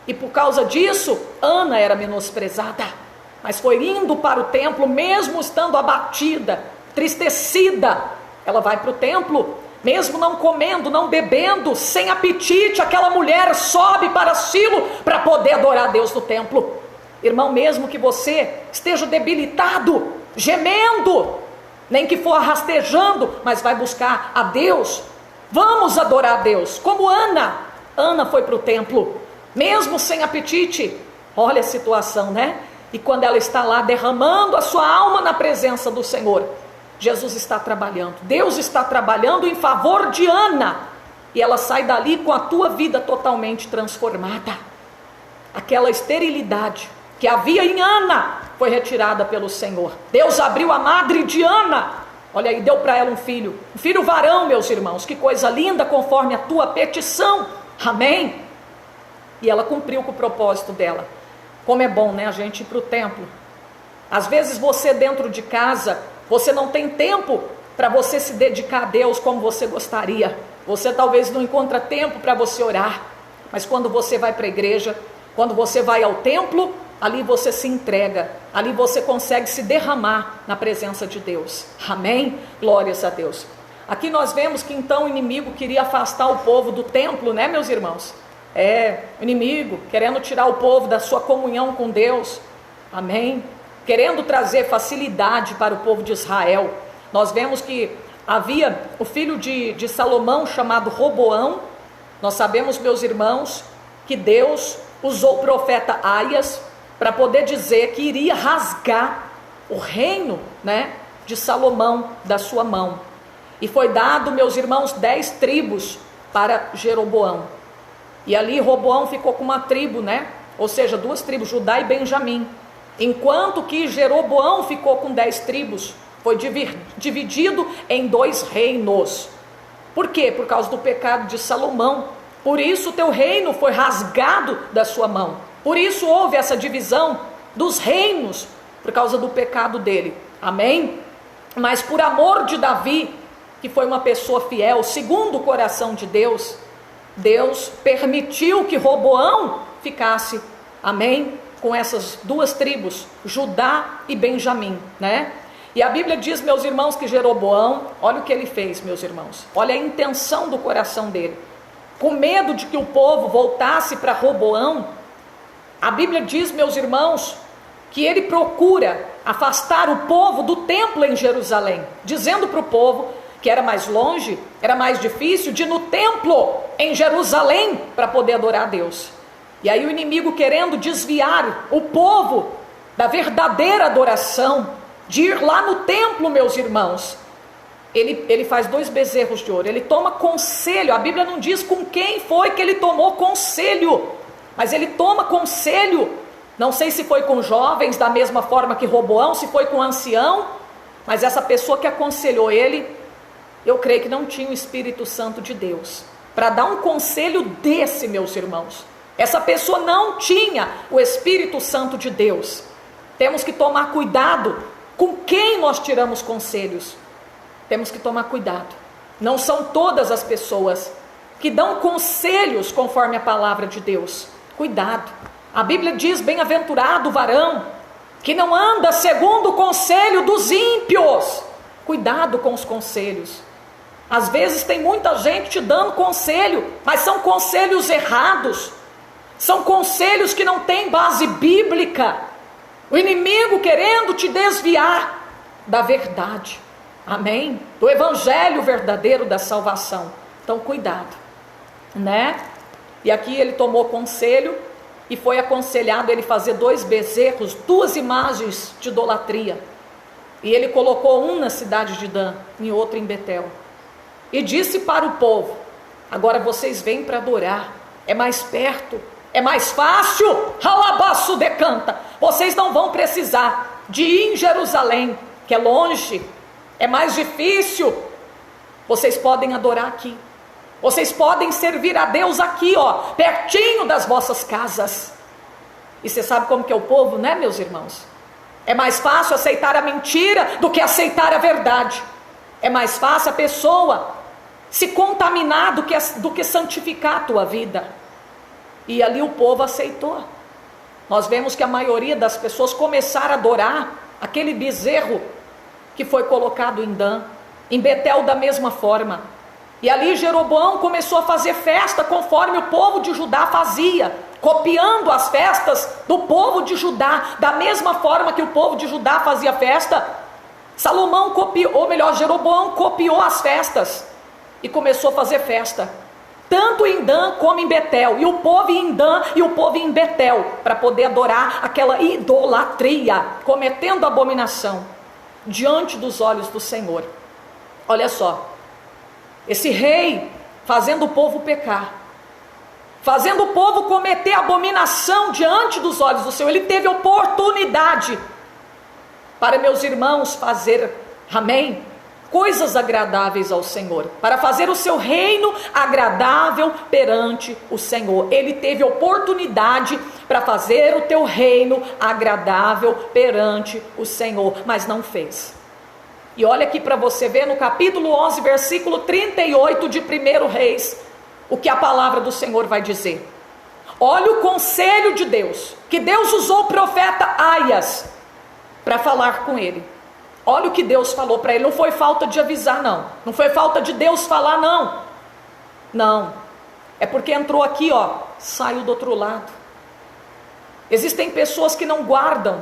e por causa disso, Ana era menosprezada, mas foi indo para o templo, mesmo estando abatida, tristecida, ela vai para o templo, mesmo não comendo, não bebendo, sem apetite, aquela mulher sobe para Silo para poder adorar a Deus no templo. Irmão, mesmo que você esteja debilitado, gemendo, nem que for rastejando, mas vai buscar a Deus, vamos adorar a Deus, como Ana foi para o templo, mesmo sem apetite. Olha a situação, né? E quando ela está lá derramando a sua alma na presença do Senhor, Jesus está trabalhando, Deus está trabalhando em favor de Ana, e ela sai dali com a tua vida totalmente transformada. Aquela esterilidade que havia em Ana foi retirada pelo Senhor. Deus abriu a madre de Ana, olha aí, deu para ela um filho varão, meus irmãos, que coisa linda, conforme a tua petição, amém? E ela cumpriu com o propósito dela. Como é bom, né, a gente ir para o templo. Às vezes você dentro de casa, você não tem tempo para você se dedicar a Deus como você gostaria. Você talvez não encontra tempo para você orar. Mas quando você vai para a igreja, quando você vai ao templo, ali você se entrega. Ali você consegue se derramar na presença de Deus. Amém? Glórias a Deus. Aqui nós vemos que então o inimigo queria afastar o povo do templo, né, meus irmãos? O inimigo querendo tirar o povo da sua comunhão com Deus. Amém? Querendo trazer facilidade para o povo de Israel. Nós vemos que havia o filho de Salomão chamado Roboão. Nós sabemos, meus irmãos, que Deus usou o profeta Aias para poder dizer que iria rasgar o reino, né, de Salomão da sua mão. E foi dado, meus irmãos, 10 tribos para Jeroboão. E ali Roboão ficou com uma tribo, né? Ou seja, 2 tribos, Judá e Benjamim. Enquanto que Jeroboão ficou com 10 tribos, foi dividido em 2 reinos. Por quê? Por causa do pecado de Salomão. Por isso o teu reino foi rasgado da sua mão. Por isso houve essa divisão dos reinos, por causa do pecado dele. Amém? Mas por amor de Davi, que foi uma pessoa fiel, segundo o coração de Deus, Deus permitiu que Roboão ficasse, amém, com essas 2 tribos, Judá e Benjamim, né? E a Bíblia diz, meus irmãos, que Jeroboão, olha o que ele fez, meus irmãos, olha a intenção do coração dele, com medo de que o povo voltasse para Roboão. A Bíblia diz, meus irmãos, que ele procura afastar o povo do templo em Jerusalém, dizendo para o povo que era mais longe, era mais difícil de ir no templo em Jerusalém para poder adorar a Deus. E aí o inimigo, querendo desviar o povo da verdadeira adoração, de ir lá no templo, meus irmãos, ele faz 2 bezerros de ouro, ele toma conselho. A Bíblia não diz com quem foi que ele tomou conselho, mas ele toma conselho, não sei se foi com jovens, da mesma forma que Roboão, se foi com ancião, mas essa pessoa que aconselhou ele, eu creio que não tinha o Espírito Santo de Deus, para dar um conselho desse, meus irmãos. Essa pessoa não tinha o Espírito Santo de Deus. Temos que tomar cuidado com quem nós tiramos conselhos. Temos que tomar cuidado. Não são todas as pessoas que dão conselhos conforme a palavra de Deus. Cuidado. A Bíblia diz, bem-aventurado o varão que não anda segundo o conselho dos ímpios. Cuidado com os conselhos. Às vezes tem muita gente te dando conselho, mas são conselhos errados. São conselhos que não têm base bíblica. O inimigo querendo te desviar da verdade. Amém? Do evangelho verdadeiro da salvação. Então cuidado, né? E aqui ele tomou conselho e foi aconselhado ele fazer 2 bezerros, 2 imagens de idolatria. E ele colocou um na cidade de Dan e outro em Betel. E disse para o povo: agora vocês vêm para adorar, é mais perto, é mais fácil, alabaço decanta. Vocês não vão precisar de ir em Jerusalém, que é longe, é mais difícil. Vocês podem adorar aqui. Vocês podem servir a Deus aqui, ó, pertinho das vossas casas. E você sabe como que é o povo, né, meus irmãos? É mais fácil aceitar a mentira do que aceitar a verdade. É mais fácil a pessoa se contaminar do que santificar a tua vida. E ali o povo aceitou. Nós vemos que a maioria das pessoas começaram a adorar aquele bezerro que foi colocado em Dan, em Betel da mesma forma. E ali Jeroboão começou a fazer festa conforme o povo de Judá fazia, copiando as festas do povo de Judá. Da mesma forma que o povo de Judá fazia festa, Jeroboão copiou as festas e começou a fazer festa, tanto em Dan como em Betel. E o povo ia em Dan e o povo ia em Betel, para poder adorar aquela idolatria, cometendo abominação diante dos olhos do Senhor. Olha só, esse rei fazendo o povo pecar, fazendo o povo cometer abominação diante dos olhos do Senhor, ele teve oportunidade para, meus irmãos, fazer, amém, coisas agradáveis ao Senhor, para fazer o seu reino agradável perante o Senhor. Ele teve oportunidade para fazer o teu reino agradável perante o Senhor, mas não fez. E olha aqui para você ver no capítulo 11, versículo 38 de 1 Reis, o que a palavra do Senhor vai dizer. Olha o conselho de Deus, que Deus usou o profeta Aias para falar com ele. Olha o que Deus falou para ele. Não foi falta de avisar, não. Não foi falta de Deus falar, não. Não. É porque entrou aqui, ó, saiu do outro lado. Existem pessoas que não guardam,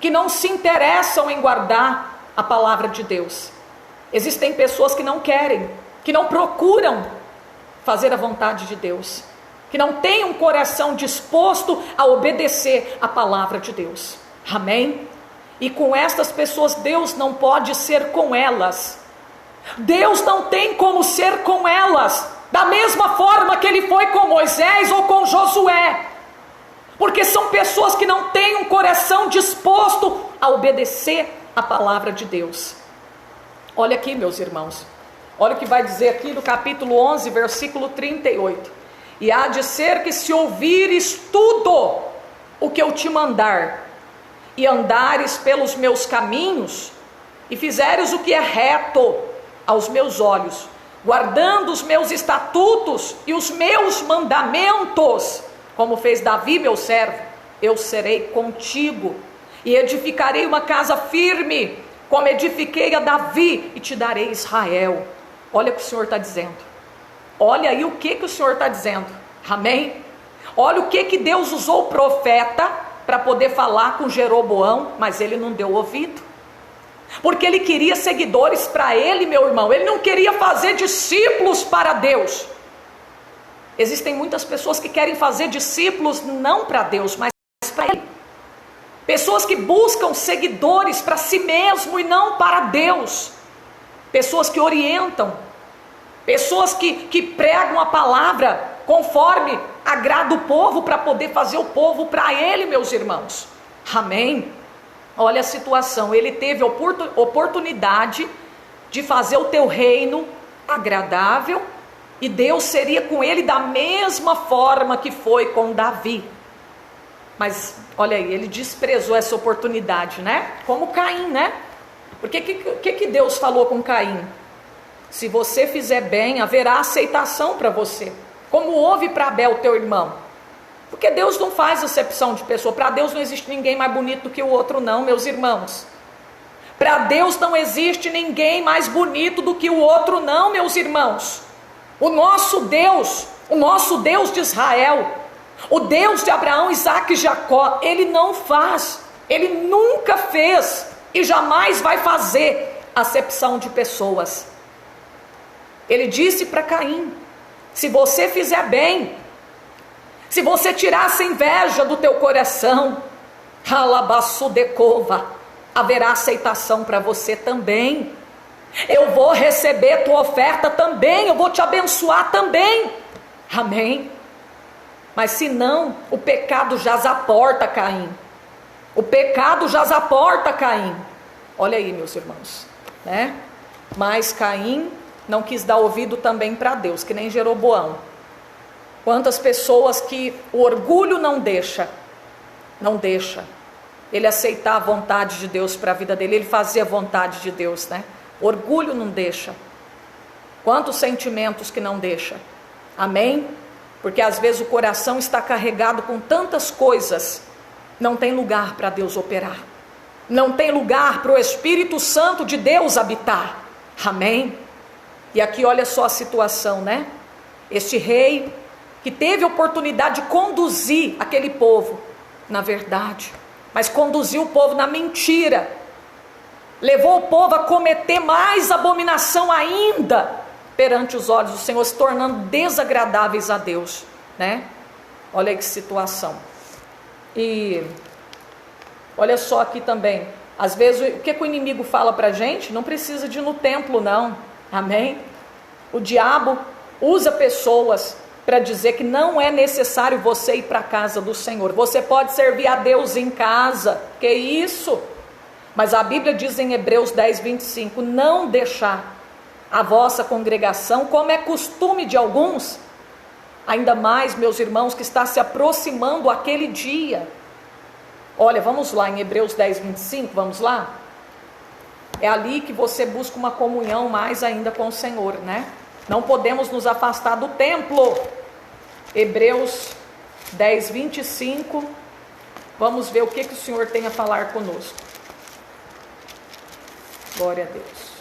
que não se interessam em guardar a palavra de Deus. Existem pessoas que não querem, que não procuram fazer a vontade de Deus, que não têm um coração disposto a obedecer a palavra de Deus. Amém? E com estas pessoas Deus não pode ser com elas. Deus não tem como ser com elas da mesma forma que ele foi com Moisés ou com Josué, porque são pessoas que não têm um coração disposto a obedecer a palavra de Deus. Olha aqui, meus irmãos, olha o que vai dizer aqui no capítulo 11, versículo 38. E há de ser que se ouvires tudo o que eu te mandar, e andares pelos meus caminhos, e fizeres o que é reto aos meus olhos, guardando os meus estatutos e os meus mandamentos, como fez Davi meu servo, eu serei contigo, e edificarei uma casa firme, como edifiquei a Davi, e te darei Israel. Olha o que o Senhor está dizendo. Olha aí o que o Senhor está dizendo. Amém? Olha o que Deus usou o profeta para poder falar com Jeroboão, mas ele não deu ouvido, porque ele queria seguidores para ele, meu irmão. Ele não queria fazer discípulos para Deus. Existem muitas pessoas que querem fazer discípulos não para Deus, mas para ele. Pessoas que buscam seguidores para si mesmo e não para Deus. Pessoas que orientam, pessoas que pregam a palavra conforme agrada o povo, para poder fazer o povo para ele, meus irmãos. Amém? Olha a situação, ele teve oportunidade de fazer o teu reino agradável, e Deus seria com ele da mesma forma que foi com Davi. Mas olha aí, ele desprezou essa oportunidade, né? Como Caim, né? Porque que Deus falou com Caim? Se você fizer bem, haverá aceitação para você, como houve para Abel, teu irmão. Porque Deus não faz acepção de pessoa. Para Deus não existe ninguém mais bonito do que o outro, não, meus irmãos. Para Deus não existe ninguém mais bonito do que o outro, não, meus irmãos. O nosso Deus de Israel, o Deus de Abraão, Isaque e Jacó, ele não faz, ele nunca fez e jamais vai fazer acepção de pessoas. Ele disse para Caim: se você fizer bem, Se você tirasse a inveja do teu coração, alabassudecova, haverá aceitação para você também. Eu vou receber tua oferta também, eu vou te abençoar também. Amém? Mas se não, o pecado jaz à porta, Caim. O pecado jaz à porta, Caim. Olha aí, meus irmãos, né? Mas Caim não quis dar ouvido também para Deus, que nem Jeroboão. Quantas pessoas que o orgulho não deixa ele aceitar a vontade de Deus para a vida dele, ele fazia a vontade de Deus, né? Orgulho não deixa. Quantos sentimentos que não deixa. Amém? Porque às vezes o coração está carregado com tantas coisas, não tem lugar para Deus operar, não tem lugar para o Espírito Santo de Deus habitar. Amém? E aqui olha só a situação, né? Este rei que teve a oportunidade de conduzir aquele povo na verdade, mas conduziu o povo na mentira, levou o povo a cometer mais abominação ainda perante os olhos do Senhor, se tornando desagradáveis a Deus, né? Olha aí que situação. E olha só aqui também, às vezes o que o inimigo fala pra gente? Não precisa de ir no templo não, amém? O diabo usa pessoas para dizer que não é necessário você ir para a casa do Senhor, você pode servir a Deus em casa, que isso? Mas a Bíblia diz em Hebreus 10:25, não deixar a vossa congregação, como é costume de alguns, ainda mais, meus irmãos, que está se aproximando aquele dia. Olha, vamos lá em Hebreus 10:25, vamos lá? É ali que você busca uma comunhão mais ainda com o Senhor, né? Não podemos nos afastar do templo. Hebreus 10:25, vamos ver o que o Senhor tem a falar conosco. Glória a Deus.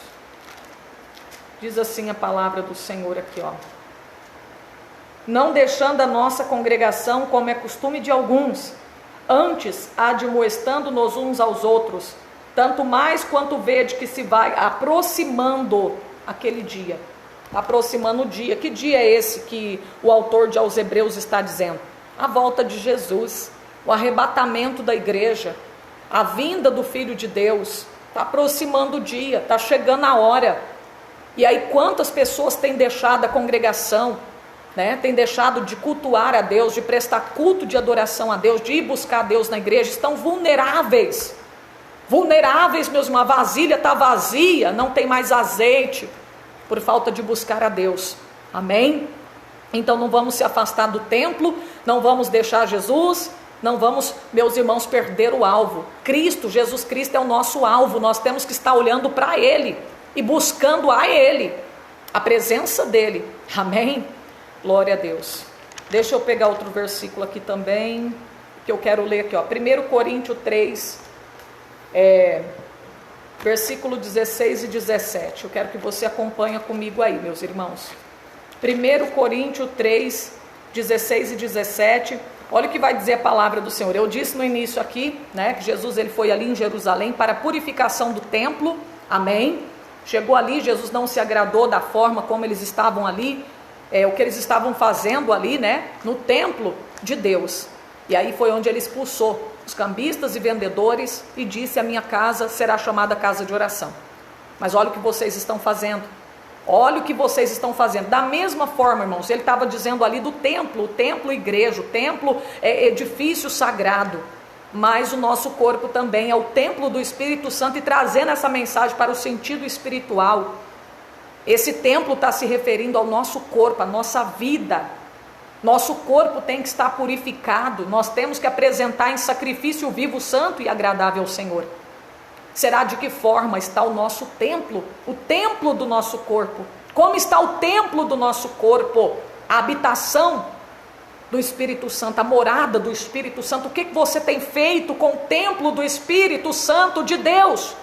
Diz assim a palavra do Senhor aqui, ó. Não deixando a nossa congregação, como é costume de alguns, antes admoestando-nos uns aos outros, tanto mais quanto vede que se vai aproximando aquele dia. Aproximando o dia. Que dia é esse que o autor aos Hebreus está dizendo? A volta de Jesus, o arrebatamento da igreja, a vinda do Filho de Deus. Está aproximando o dia, está chegando a hora. E aí quantas pessoas têm deixado a congregação, né? Têm deixado de cultuar a Deus, de prestar culto de adoração a Deus, de ir buscar a Deus na igreja, estão vulneráveis. Vulneráveis, meus irmãos, a vasilha está vazia, não tem mais azeite, por falta de buscar a Deus. Amém? Então não vamos se afastar do templo, não vamos deixar Jesus, não vamos, meus irmãos, perder o alvo. Cristo, Jesus Cristo é o nosso alvo, nós temos que estar olhando para Ele e buscando a Ele, a presença dEle. Amém? Glória a Deus. Deixa eu pegar outro versículo aqui também, que eu quero ler aqui, ó. 1 Coríntios 3, versículo 16 e 17. Eu quero que você acompanhe comigo aí, meus irmãos. 1 Coríntios 3, 16 e 17. Olha o que vai dizer a palavra do Senhor. Eu disse no início aqui, né, que Jesus ele foi ali em Jerusalém para a purificação do templo. Amém? Chegou ali, Jesus não se agradou da forma como eles estavam ali, o que eles estavam fazendo ali, né, no templo de Deus. E aí foi onde ele expulsou os cambistas e vendedores e disse: a minha casa será chamada casa de oração. Mas olha o que vocês estão fazendo. Olha o que vocês estão fazendo. Da mesma forma, irmãos, ele estava dizendo ali do templo, o templo igreja, o templo edifício sagrado. Mas o nosso corpo também é o templo do Espírito Santo, e trazendo essa mensagem para o sentido espiritual. Esse templo está se referindo ao nosso corpo, à nossa vida. Nosso corpo tem que estar purificado, nós temos que apresentar em sacrifício vivo, santo e agradável ao Senhor. Será de que forma está o nosso templo, o templo do nosso corpo? Como está o templo do nosso corpo? A habitação do Espírito Santo, a morada do Espírito Santo. O que você tem feito com o templo do Espírito Santo de Deus?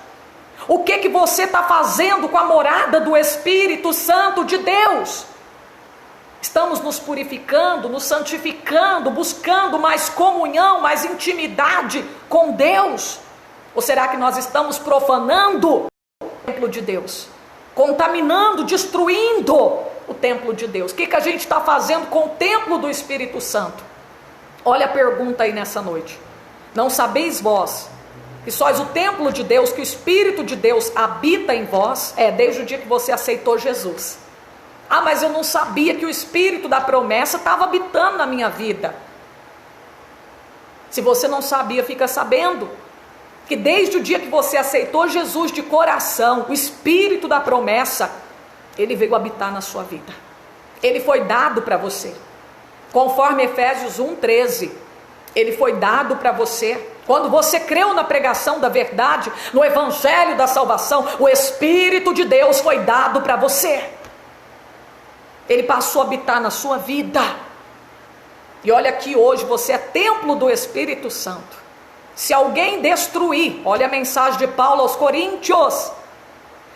O que você está fazendo com a morada do Espírito Santo de Deus? Estamos nos purificando, nos santificando, buscando mais comunhão, mais intimidade com Deus? Ou será que nós estamos profanando o templo de Deus? Contaminando, destruindo o templo de Deus? O que a gente está fazendo com o templo do Espírito Santo? Olha a pergunta aí nessa noite. Não sabeis vós que sois o templo de Deus, que o Espírito de Deus habita em vós? Desde o dia que você aceitou Jesus. Ah, mas eu não sabia que o Espírito da promessa estava habitando na minha vida. Se você não sabia, fica sabendo. Que desde o dia que você aceitou Jesus de coração, o Espírito da promessa, ele veio habitar na sua vida. Ele foi dado para você. Conforme Efésios 1:13, ele foi dado para você. Quando você creu na pregação da verdade, no evangelho da salvação, o Espírito de Deus foi dado para você. Ele passou a habitar na sua vida. E olha aqui, hoje você é templo do Espírito Santo. Se alguém destruir, olha a mensagem de Paulo aos Coríntios,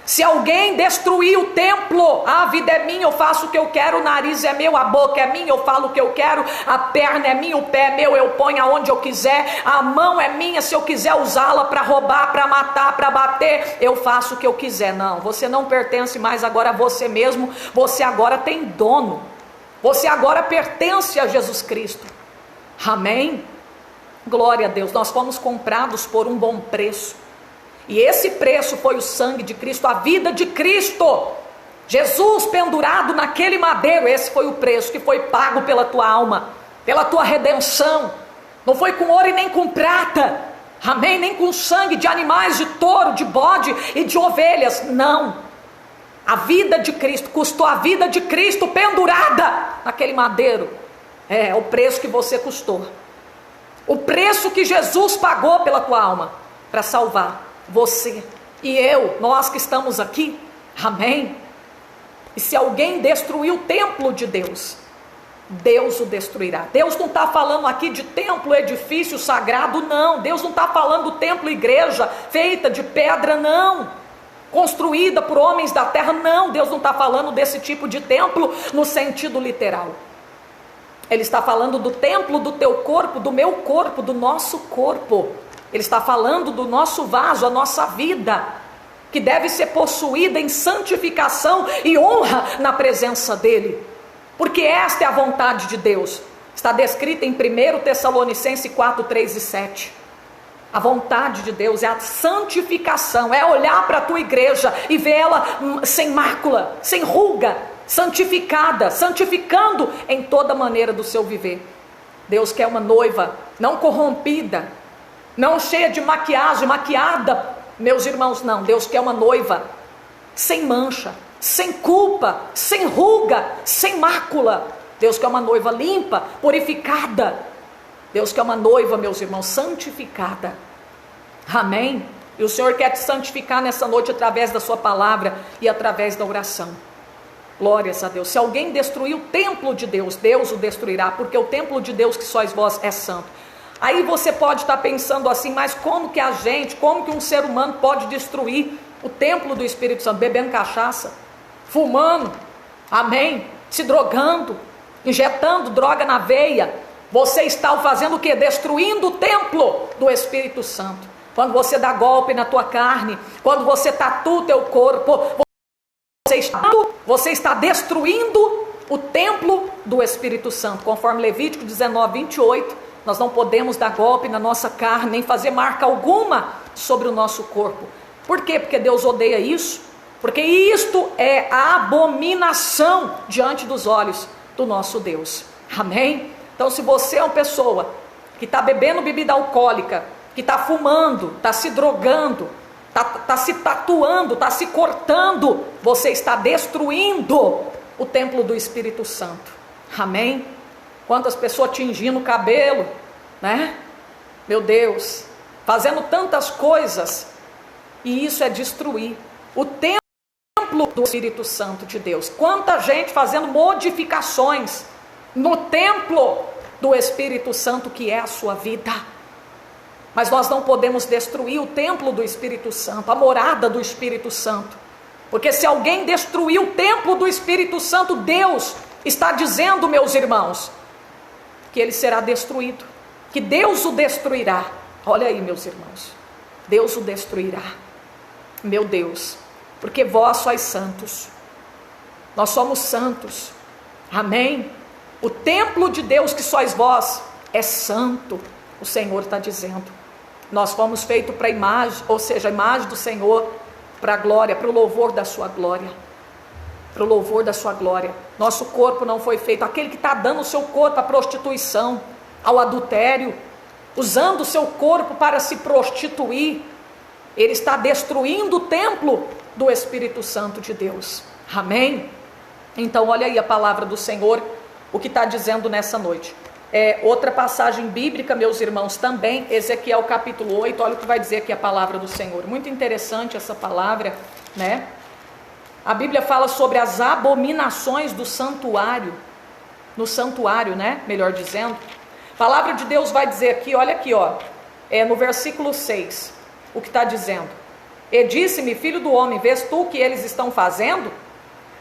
se alguém destruir o templo, a vida é minha, eu faço o que eu quero, o nariz é meu, a boca é minha, eu falo o que eu quero, a perna é minha, o pé é meu, eu ponho aonde eu quiser, a mão é minha, se eu quiser usá-la para roubar, para matar, para bater, eu faço o que eu quiser. Não, você não pertence mais agora a você mesmo, você agora tem dono, você agora pertence a Jesus Cristo. Amém? Glória a Deus. Nós fomos comprados por um bom preço, e esse preço foi o sangue de Cristo, a vida de Cristo. Jesus pendurado naquele madeiro, esse foi o preço que foi pago pela tua alma, pela tua redenção. Não foi com ouro e nem com prata, amém, nem com sangue de animais, de touro, de bode e de ovelhas, não. A vida de Cristo, custou a vida de Cristo pendurada naquele madeiro. É o preço que você custou, o preço que Jesus pagou pela tua alma, para salvar você e eu, nós que estamos aqui, amém? E se alguém destruir o templo de Deus, Deus o destruirá. Deus não está falando aqui de templo, edifício sagrado, não. Deus não está falando do templo, igreja feita de pedra, não, construída por homens da terra, não. Deus não está falando desse tipo de templo no sentido literal. Ele está falando do templo do teu corpo, do meu corpo, do nosso corpo. Ele está falando do nosso vaso, a nossa vida, que deve ser possuída em santificação e honra na presença dele, porque esta é a vontade de Deus. Está descrita em 1 Tessalonicenses 4, 3 e 7. A vontade de Deus é a santificação, é olhar para a tua igreja e ver ela sem mácula, sem ruga, santificada, santificando em toda maneira do seu viver. Deus quer uma noiva não corrompida, não cheia de maquiagem, maquiada, meus irmãos, não. Deus quer uma noiva sem mancha, sem culpa, sem ruga, sem mácula. Deus quer uma noiva limpa, purificada. Deus quer uma noiva, meus irmãos, santificada. Amém? E o Senhor quer te santificar nessa noite através da sua palavra e através da oração. Glórias a Deus. Se alguém destruir o templo de Deus, Deus o destruirá, porque o templo de Deus que sois vós é santo. Aí você pode estar pensando assim, mas como que como que um ser humano pode destruir o templo do Espírito Santo? Bebendo cachaça, fumando, amém, se drogando, injetando droga na veia. Você está fazendo o quê? Destruindo o templo do Espírito Santo. Quando você dá golpe na tua carne, quando você tatua o teu corpo, você está destruindo o templo do Espírito Santo. Conforme Levítico 19, 28, nós não podemos dar golpe na nossa carne, nem fazer marca alguma sobre o nosso corpo. Por quê? Porque Deus odeia isso. Porque isto é a abominação diante dos olhos do nosso Deus. Amém? Então, se você é uma pessoa que está bebendo bebida alcoólica, que está fumando, está se drogando, está se tatuando, está se cortando, você está destruindo o templo do Espírito Santo. Amém? Quantas pessoas tingindo o cabelo, né? Meu Deus, fazendo tantas coisas, e isso é destruir o templo do Espírito Santo de Deus. Quanta gente fazendo modificações no templo do Espírito Santo, que é a sua vida. Mas nós não podemos destruir o templo do Espírito Santo, a morada do Espírito Santo, porque se alguém destruir o templo do Espírito Santo, Deus está dizendo, meus irmãos, que ele será destruído, que Deus o destruirá. Olha aí, meus irmãos, Deus o destruirá. Meu Deus, porque vós sois santos, nós somos santos, amém? O templo de Deus que sois vós é santo, o Senhor está dizendo. Nós fomos feitos para a imagem, ou seja, a imagem do Senhor, para a glória, para o louvor da sua glória. Para o louvor da sua glória. Nosso corpo não foi feito, aquele que está dando o seu corpo à prostituição, ao adultério, usando o seu corpo para se prostituir, ele está destruindo o templo do Espírito Santo de Deus. Amém? Então olha aí a palavra do Senhor, o que está dizendo nessa noite. Outra passagem bíblica, meus irmãos, também, Ezequiel capítulo 8, olha o que vai dizer aqui a palavra do Senhor. Muito interessante essa palavra, né? A Bíblia fala sobre as abominações do santuário, no santuário, né? Melhor dizendo. A palavra de Deus vai dizer aqui, olha aqui, ó, no versículo 6, o que está dizendo. E disse-me, filho do homem, vês tu o que eles estão fazendo?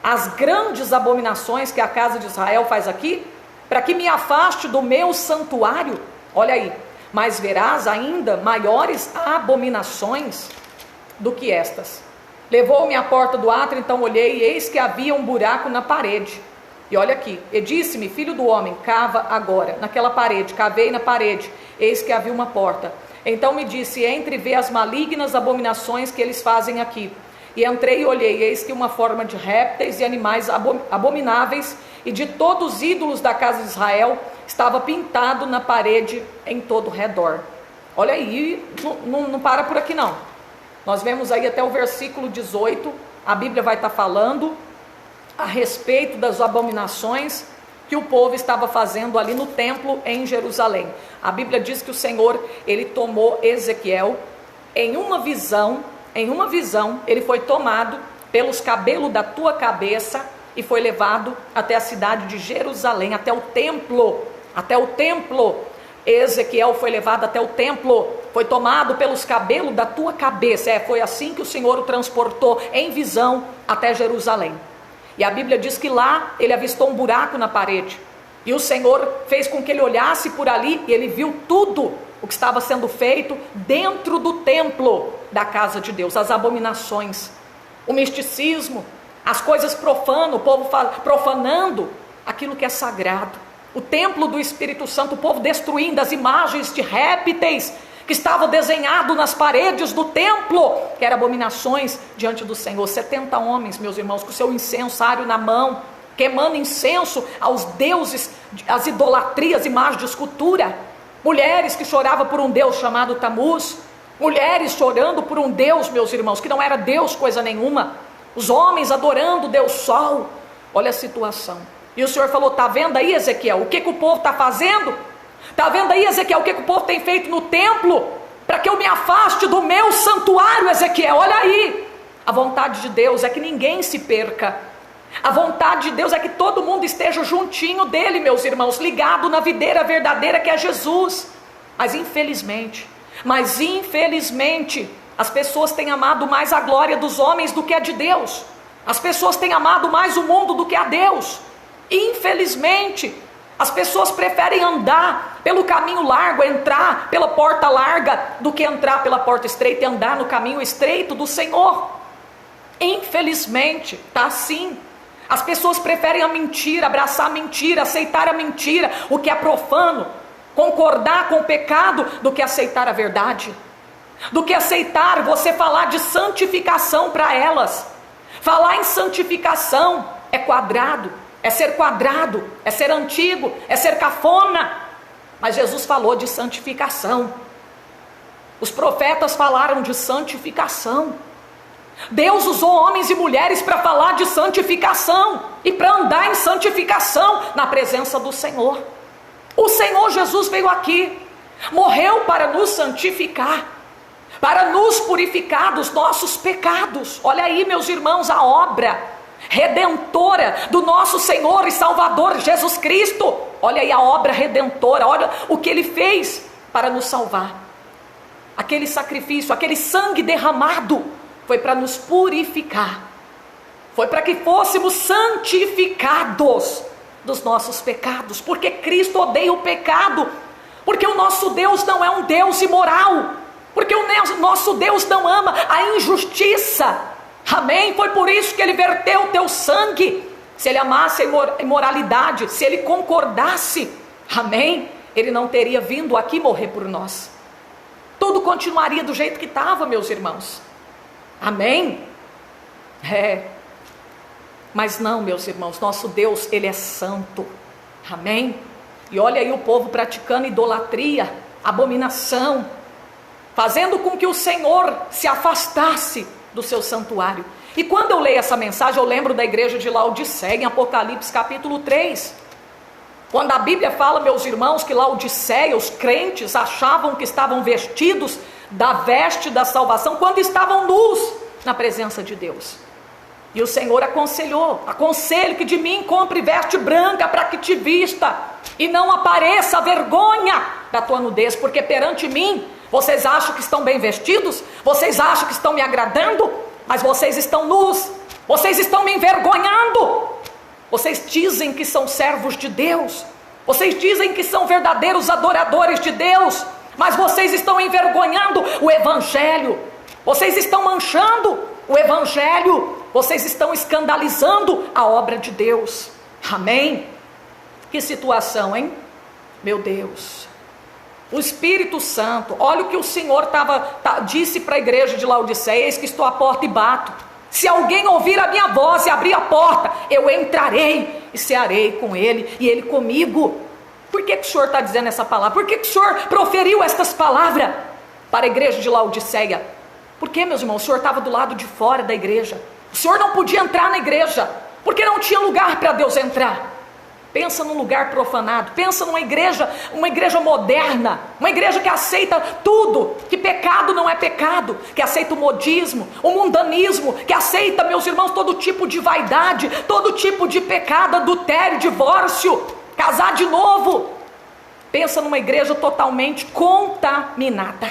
As grandes abominações que a casa de Israel faz aqui, para que me afaste do meu santuário. Olha aí, mas verás ainda maiores abominações do que estas. Levou-me à porta do átrio, então olhei, e eis que havia um buraco na parede. E olha aqui, e disse-me, filho do homem, cava agora, naquela parede, cavei na parede, eis que havia uma porta. Então me disse, entre e vê as malignas abominações que eles fazem aqui. E entrei e olhei, eis que uma forma de répteis e animais abomináveis, e de todos os ídolos da casa de Israel, estava pintado na parede em todo o redor. Olha aí, não para por aqui não. Nós vemos aí até o versículo 18, a Bíblia vai estar falando a respeito das abominações que o povo estava fazendo ali no templo em Jerusalém. A Bíblia diz que o Senhor, ele tomou Ezequiel em uma visão, ele foi tomado pelos cabelos da tua cabeça e foi levado até a cidade de Jerusalém, até o templo. Ezequiel foi levado até o templo, foi tomado pelos cabelos da tua cabeça. Foi assim que o Senhor o transportou em visão até Jerusalém. E a Bíblia diz que lá ele avistou um buraco na parede, e o Senhor fez com que ele olhasse por ali, e ele viu tudo o que estava sendo feito dentro do templo da casa de Deus, as abominações, o misticismo, as coisas profanas, o povo profanando aquilo que é sagrado, o templo do Espírito Santo, o povo destruindo as imagens de répteis que estavam desenhados nas paredes do templo, que eram abominações diante do Senhor. 70 homens, meus irmãos, com seu incensário na mão, queimando incenso aos deuses, às idolatrias, imagens de escultura. Mulheres que choravam por um Deus chamado Tamuz, mulheres chorando por um Deus, meus irmãos, que não era Deus coisa nenhuma. Os homens adorando o Deus Sol. Olha a situação. E o Senhor falou, está vendo aí, Ezequiel, o que o povo está fazendo? Está vendo aí, Ezequiel, o que o povo tem feito no templo? Para que eu me afaste do meu santuário, Ezequiel, olha aí. A vontade de Deus é que ninguém se perca. A vontade de Deus é que todo mundo esteja juntinho dele, meus irmãos, ligado na videira verdadeira que é Jesus. Mas infelizmente, as pessoas têm amado mais a glória dos homens do que a de Deus. As pessoas têm amado mais o mundo do que a Deus. Infelizmente, as pessoas preferem andar pelo caminho largo, entrar pela porta larga, do que entrar pela porta estreita e andar no caminho estreito do Senhor. Infelizmente, está assim. As pessoas preferem a mentira, abraçar a mentira, aceitar a mentira, o que é profano, concordar com o pecado, do que aceitar a verdade, do que aceitar você falar de santificação para elas. Falar em santificação é quadrado, é ser antigo, é ser cafona. Mas Jesus falou de santificação. Os profetas falaram de santificação. Deus usou homens e mulheres para falar de santificação e para andar em santificação na presença do Senhor. O Senhor Jesus veio aqui, morreu para nos santificar, para nos purificar dos nossos pecados. Olha aí, meus irmãos, a obra redentora do nosso Senhor e Salvador Jesus Cristo. Olha aí a obra redentora, olha o que Ele fez para nos salvar. Aquele sacrifício, aquele sangue derramado foi para nos purificar, foi para que fôssemos santificados dos nossos pecados, porque Cristo odeia o pecado, porque o nosso Deus não é um Deus imoral, porque o nosso Deus não ama a injustiça. Amém? Foi por isso que Ele verteu o teu sangue. Se Ele amasse a imoralidade, se Ele concordasse, amém, Ele não teria vindo aqui morrer por nós. Tudo continuaria do jeito que estava, meus irmãos. Amém? Mas não, meus irmãos, nosso Deus, Ele é santo. Amém? E olha aí o povo praticando idolatria, abominação, fazendo com que o Senhor se afastasse do seu santuário. E quando eu leio essa mensagem, eu lembro da igreja de Laodiceia, em Apocalipse capítulo 3. Quando a Bíblia fala, meus irmãos, que Laodiceia, os crentes achavam que estavam vestidos da veste da salvação, quando estavam nus na presença de Deus. E o Senhor aconselho que de mim compre veste branca para que te vista, e não apareça a vergonha da tua nudez, porque perante mim, vocês acham que estão bem vestidos, vocês acham que estão me agradando, mas vocês estão nus, vocês estão me envergonhando. Vocês dizem que são servos de Deus, vocês dizem que são verdadeiros adoradores de Deus, mas vocês estão envergonhando o Evangelho, vocês estão manchando o Evangelho, vocês estão escandalizando a obra de Deus. Amém? Que situação, hein? Meu Deus. O Espírito Santo, olha o que o Senhor disse para a igreja de Laodiceia: eis que estou à porta e bato. Se alguém ouvir a minha voz e abrir a porta, eu entrarei e cearei com ele e ele comigo. Por que o Senhor está dizendo essa palavra? Por que o Senhor proferiu estas palavras para a igreja de Laodiceia? Porque, meus irmãos, o Senhor estava do lado de fora da igreja. O Senhor não podia entrar na igreja, porque não tinha lugar para Deus entrar. Pensa num lugar profanado, pensa numa igreja moderna, uma igreja que aceita tudo, que pecado não é pecado, que aceita o modismo, o mundanismo, que aceita, meus irmãos, todo tipo de vaidade, todo tipo de pecado, adultério, divórcio, casar de novo. Pensa numa igreja totalmente contaminada,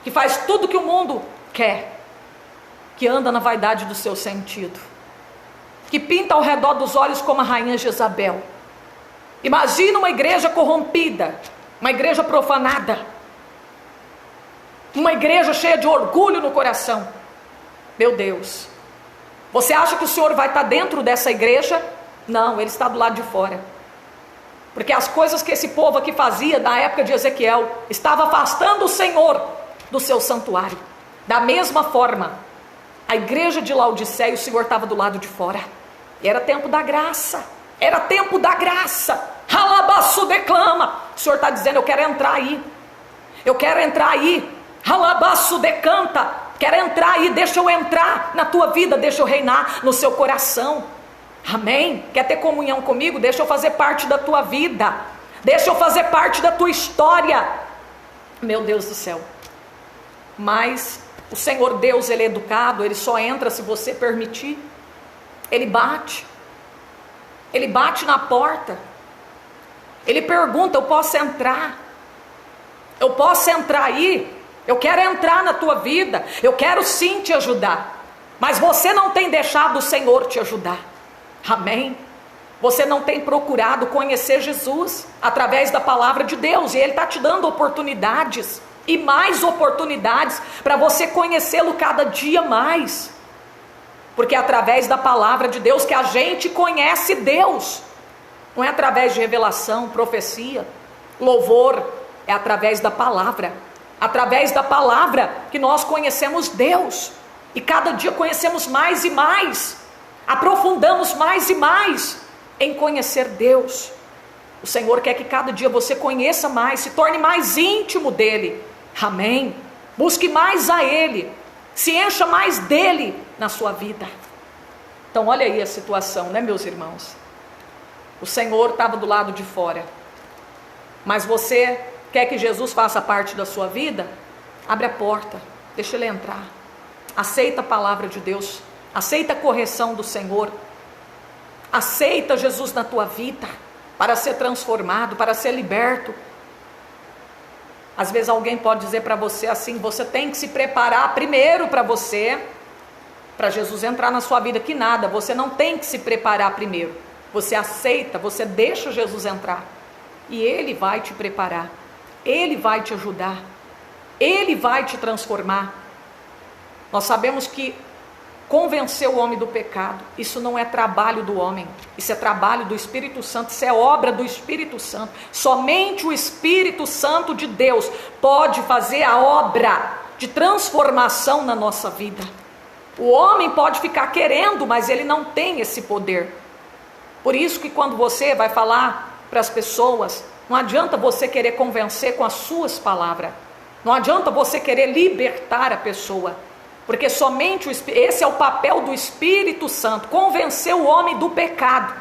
que faz tudo que o mundo quer, que anda na vaidade do seu sentido, que pinta ao redor dos olhos como a rainha Jezabel. Imagina uma igreja corrompida, uma igreja profanada, uma igreja cheia de orgulho no coração. Meu Deus, você acha que o Senhor vai estar dentro dessa igreja? Não, Ele está do lado de fora, porque as coisas que esse povo aqui fazia na época de Ezequiel estava afastando o Senhor do seu santuário. Da mesma forma, a igreja de Laodiceia, o Senhor estava do lado de fora. E era tempo da graça, era tempo da graça. Alabaço declama. O Senhor está dizendo: eu quero entrar aí, eu quero entrar aí. Alabaço decanta, quero entrar aí, deixa eu entrar na tua vida, deixa eu reinar no seu coração. Amém? Quer ter comunhão comigo? Deixa eu fazer parte da tua vida, deixa eu fazer parte da tua história. Meu Deus do céu. Mas o Senhor Deus, Ele é educado, Ele só entra se você permitir. Ele bate na porta, Ele pergunta: eu posso entrar? Eu posso entrar aí? Eu quero entrar na tua vida, eu quero sim te ajudar, mas você não tem deixado o Senhor te ajudar. Amém? Você não tem procurado conhecer Jesus através da palavra de Deus, e Ele está te dando oportunidades, e mais oportunidades, para você conhecê-lo cada dia mais. Porque é através da palavra de Deus que a gente conhece Deus. Não é através de revelação, profecia, louvor. É através da palavra. Através da palavra que nós conhecemos Deus. E cada dia conhecemos mais e mais. Aprofundamos mais e mais em conhecer Deus. O Senhor quer que cada dia você conheça mais, se torne mais íntimo dEle. Amém? Busque mais a Ele. Se encha mais dEle na sua vida. Então olha aí a situação, né, meus irmãos? O Senhor estava do lado de fora, mas você quer que Jesus faça parte da sua vida? Abre a porta, deixa Ele entrar. Aceita a palavra de Deus, aceita a correção do Senhor, aceita Jesus na tua vida, para ser transformado, para ser liberto. Às vezes alguém pode dizer para você assim: você tem que se preparar primeiro para Jesus entrar na sua vida. Que nada, você não tem que se preparar primeiro. Você aceita, você deixa Jesus entrar, e Ele vai te preparar, Ele vai te ajudar, Ele vai te transformar. Nós sabemos que convencer o homem do pecado. Isso não é trabalho do homem, isso é trabalho do Espírito Santo, isso é obra do Espírito Santo. Somente o Espírito Santo de Deus pode fazer a obra de transformação na nossa vida. O homem pode ficar querendo, mas ele não tem esse poder. Por isso que quando você vai falar para as pessoas, não adianta você querer convencer com as suas palavras, não adianta você querer libertar a pessoa, porque somente esse é o papel do Espírito Santo, convencer o homem do pecado.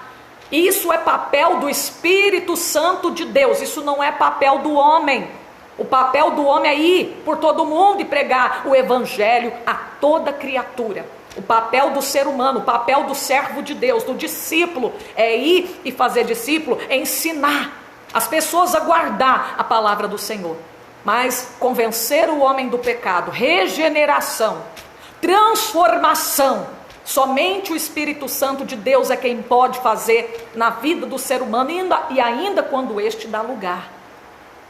Isso é papel do Espírito Santo de Deus, isso não é papel do homem. O papel do homem é ir por todo mundo e pregar o evangelho a toda criatura. O papel do ser humano, o papel do servo de Deus, do discípulo, é ir e fazer discípulo, é ensinar as pessoas a guardar a palavra do Senhor. Mas convencer o homem do pecado, regeneração, transformação, somente o Espírito Santo de Deus é quem pode fazer na vida do ser humano, e ainda quando este dá lugar,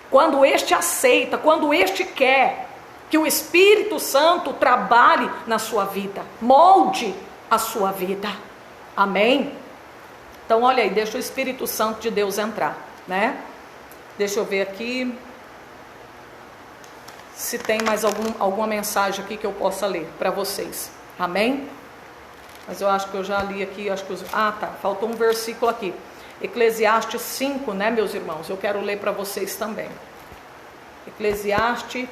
quando este aceita, quando este quer que o Espírito Santo trabalhe na sua vida, molde a sua vida. Amém? Então olha aí, deixa o Espírito Santo de Deus entrar, né? Deixa eu ver aqui se tem mais alguma mensagem aqui que eu possa ler para vocês. Amém? Mas eu acho que eu já li aqui, faltou um versículo aqui. Eclesiastes 5, né, meus irmãos? Eu quero ler para vocês também. Eclesiastes,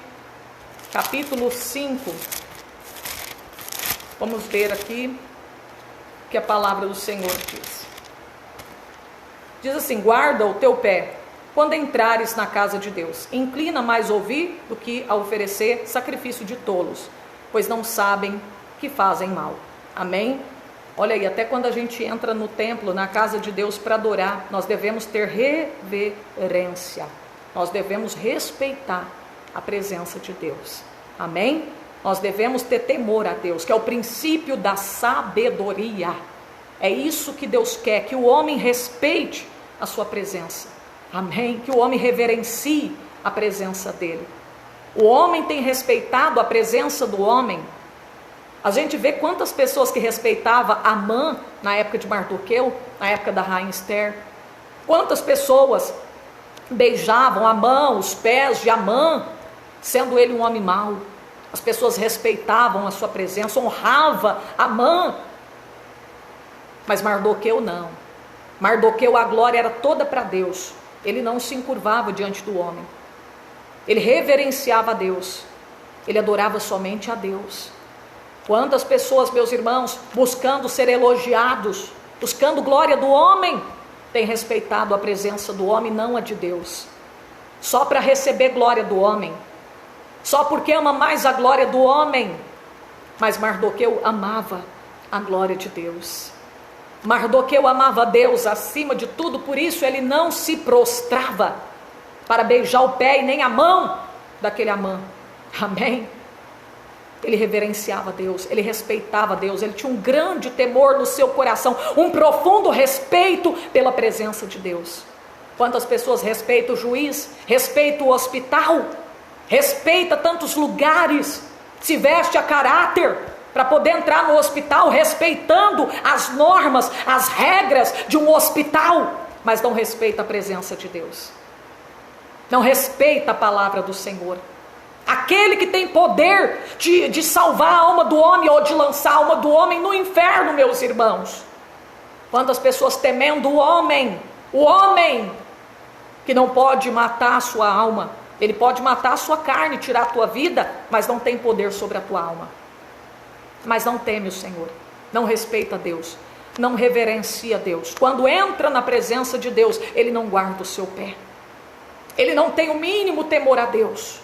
capítulo 5. Vamos ver aqui o que a palavra do Senhor diz. Diz assim: guarda o teu pé quando entrares na casa de Deus. Inclina mais a ouvir do que a oferecer sacrifício de tolos, pois não sabem que fazem mal. Amém? Olha aí, até quando a gente entra no templo, na casa de Deus para adorar, nós devemos ter reverência. Nós devemos respeitar a presença de Deus. Amém? Nós devemos ter temor a Deus, que é o princípio da sabedoria. É isso que Deus quer, que o homem respeite a sua presença. Amém? Que o homem reverencie a presença dele. O homem tem respeitado a presença do homem. A gente vê quantas pessoas que respeitavam Amã na época de Mardoqueu, na época da rainha Esther. Quantas pessoas beijavam Amã, os pés de Amã, sendo ele um homem mau. As pessoas respeitavam a sua presença, honravam Amã. Mas Mardoqueu não. Mardoqueu, a glória era toda para Deus. Ele não se encurvava diante do homem. Ele reverenciava a Deus. Ele adorava somente a Deus. Quantas pessoas, meus irmãos, buscando ser elogiados, buscando glória do homem, têm respeitado a presença do homem, não a de Deus. Só para receber glória do homem. Só porque ama mais a glória do homem. Mas Mardoqueu amava a glória de Deus. Mardoqueu amava a Deus acima de tudo, por isso ele não se prostrava para beijar o pé e nem a mão daquele Amã. Amém? Ele reverenciava Deus, ele respeitava Deus, ele tinha um grande temor no seu coração, um profundo respeito pela presença de Deus. Quantas pessoas respeitam o juiz, respeitam o hospital, respeita tantos lugares, se veste a caráter para poder entrar no hospital, respeitando as normas, as regras de um hospital, mas não respeita a presença de Deus, não respeita a palavra do Senhor. Aquele que tem poder de salvar a alma do homem, ou de lançar a alma do homem no inferno, meus irmãos. Quantas pessoas temendo o homem que não pode matar a sua alma. Ele pode matar a sua carne, tirar a tua vida, mas não tem poder sobre a tua alma. Mas não teme o Senhor, não respeita Deus, não reverencia Deus. Quando entra na presença de Deus, ele não guarda o seu pé. Ele não tem o mínimo temor a Deus.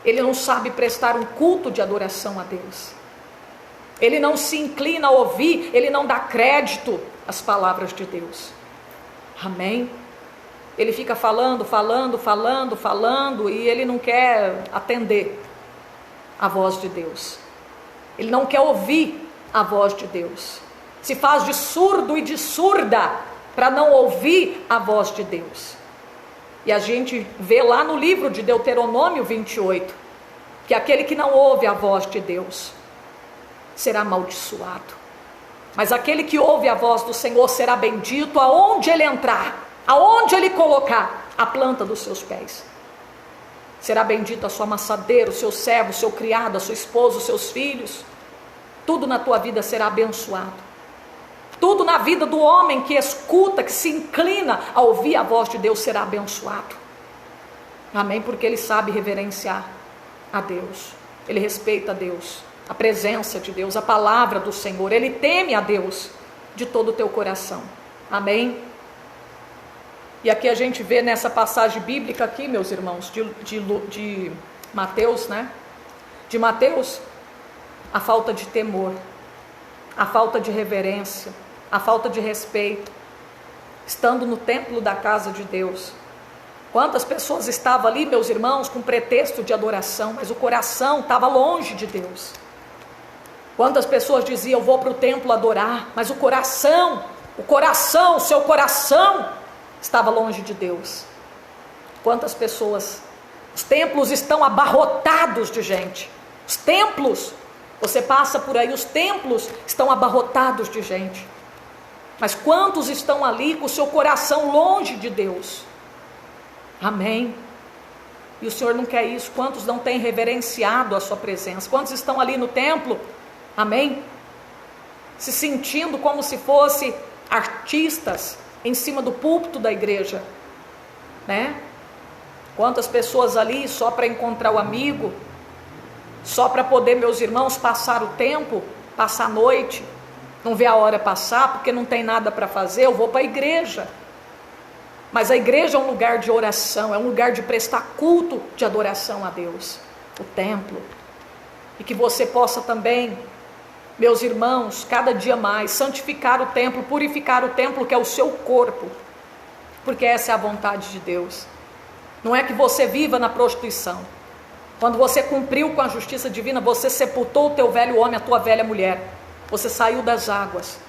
Ele não sabe prestar um culto de adoração a Deus. Ele não se inclina a ouvir, ele não dá crédito às palavras de Deus. Amém? Ele fica falando, e ele não quer atender a voz de Deus. Ele não quer ouvir a voz de Deus. Se faz de surdo e de surda para não ouvir a voz de Deus. E a gente vê lá no livro de Deuteronômio 28, que aquele que não ouve a voz de Deus, será amaldiçoado. Mas aquele que ouve a voz do Senhor será bendito aonde ele entrar, aonde ele colocar a planta dos seus pés. Será bendito a sua amassadeira, o seu servo, o seu criado, a sua esposa, os seus filhos. Tudo na tua vida será abençoado. Tudo na vida do homem que escuta, que se inclina a ouvir a voz de Deus será abençoado. Amém? Porque ele sabe reverenciar a Deus. Ele respeita a Deus, a presença de Deus, a palavra do Senhor. Ele teme a Deus de todo o teu coração. Amém? E aqui a gente vê nessa passagem bíblica aqui, meus irmãos, de Mateus, né? De Mateus, a falta de temor, a falta de reverência, a falta de respeito, estando no templo da casa de Deus. Quantas pessoas estavam ali, meus irmãos, com pretexto de adoração, mas o coração estava longe de Deus. Quantas pessoas diziam, eu vou para o templo adorar, mas o seu coração estava longe de Deus. Quantas pessoas, os templos estão abarrotados de gente, os templos, você passa por aí, os templos estão abarrotados de gente, mas quantos estão ali com o seu coração longe de Deus? Amém? E o Senhor não quer isso. Quantos não têm reverenciado a sua presença? Quantos estão ali no templo, amém, se sentindo como se fossem artistas em cima do púlpito da igreja, né? Quantas pessoas ali só para encontrar o amigo, só para poder, meus irmãos, passar o tempo, passar a noite, não vê a hora passar porque não tem nada para fazer. Eu vou para a igreja, mas a igreja é um lugar de oração, é um lugar de prestar culto, de adoração a Deus, o templo. E que você possa também, meus irmãos, cada dia mais santificar o templo, purificar o templo que é o seu corpo, porque essa é a vontade de Deus. Não é que você viva na prostituição. Quando você cumpriu com a justiça divina, você sepultou o teu velho homem, a tua velha mulher. Você saiu das águas,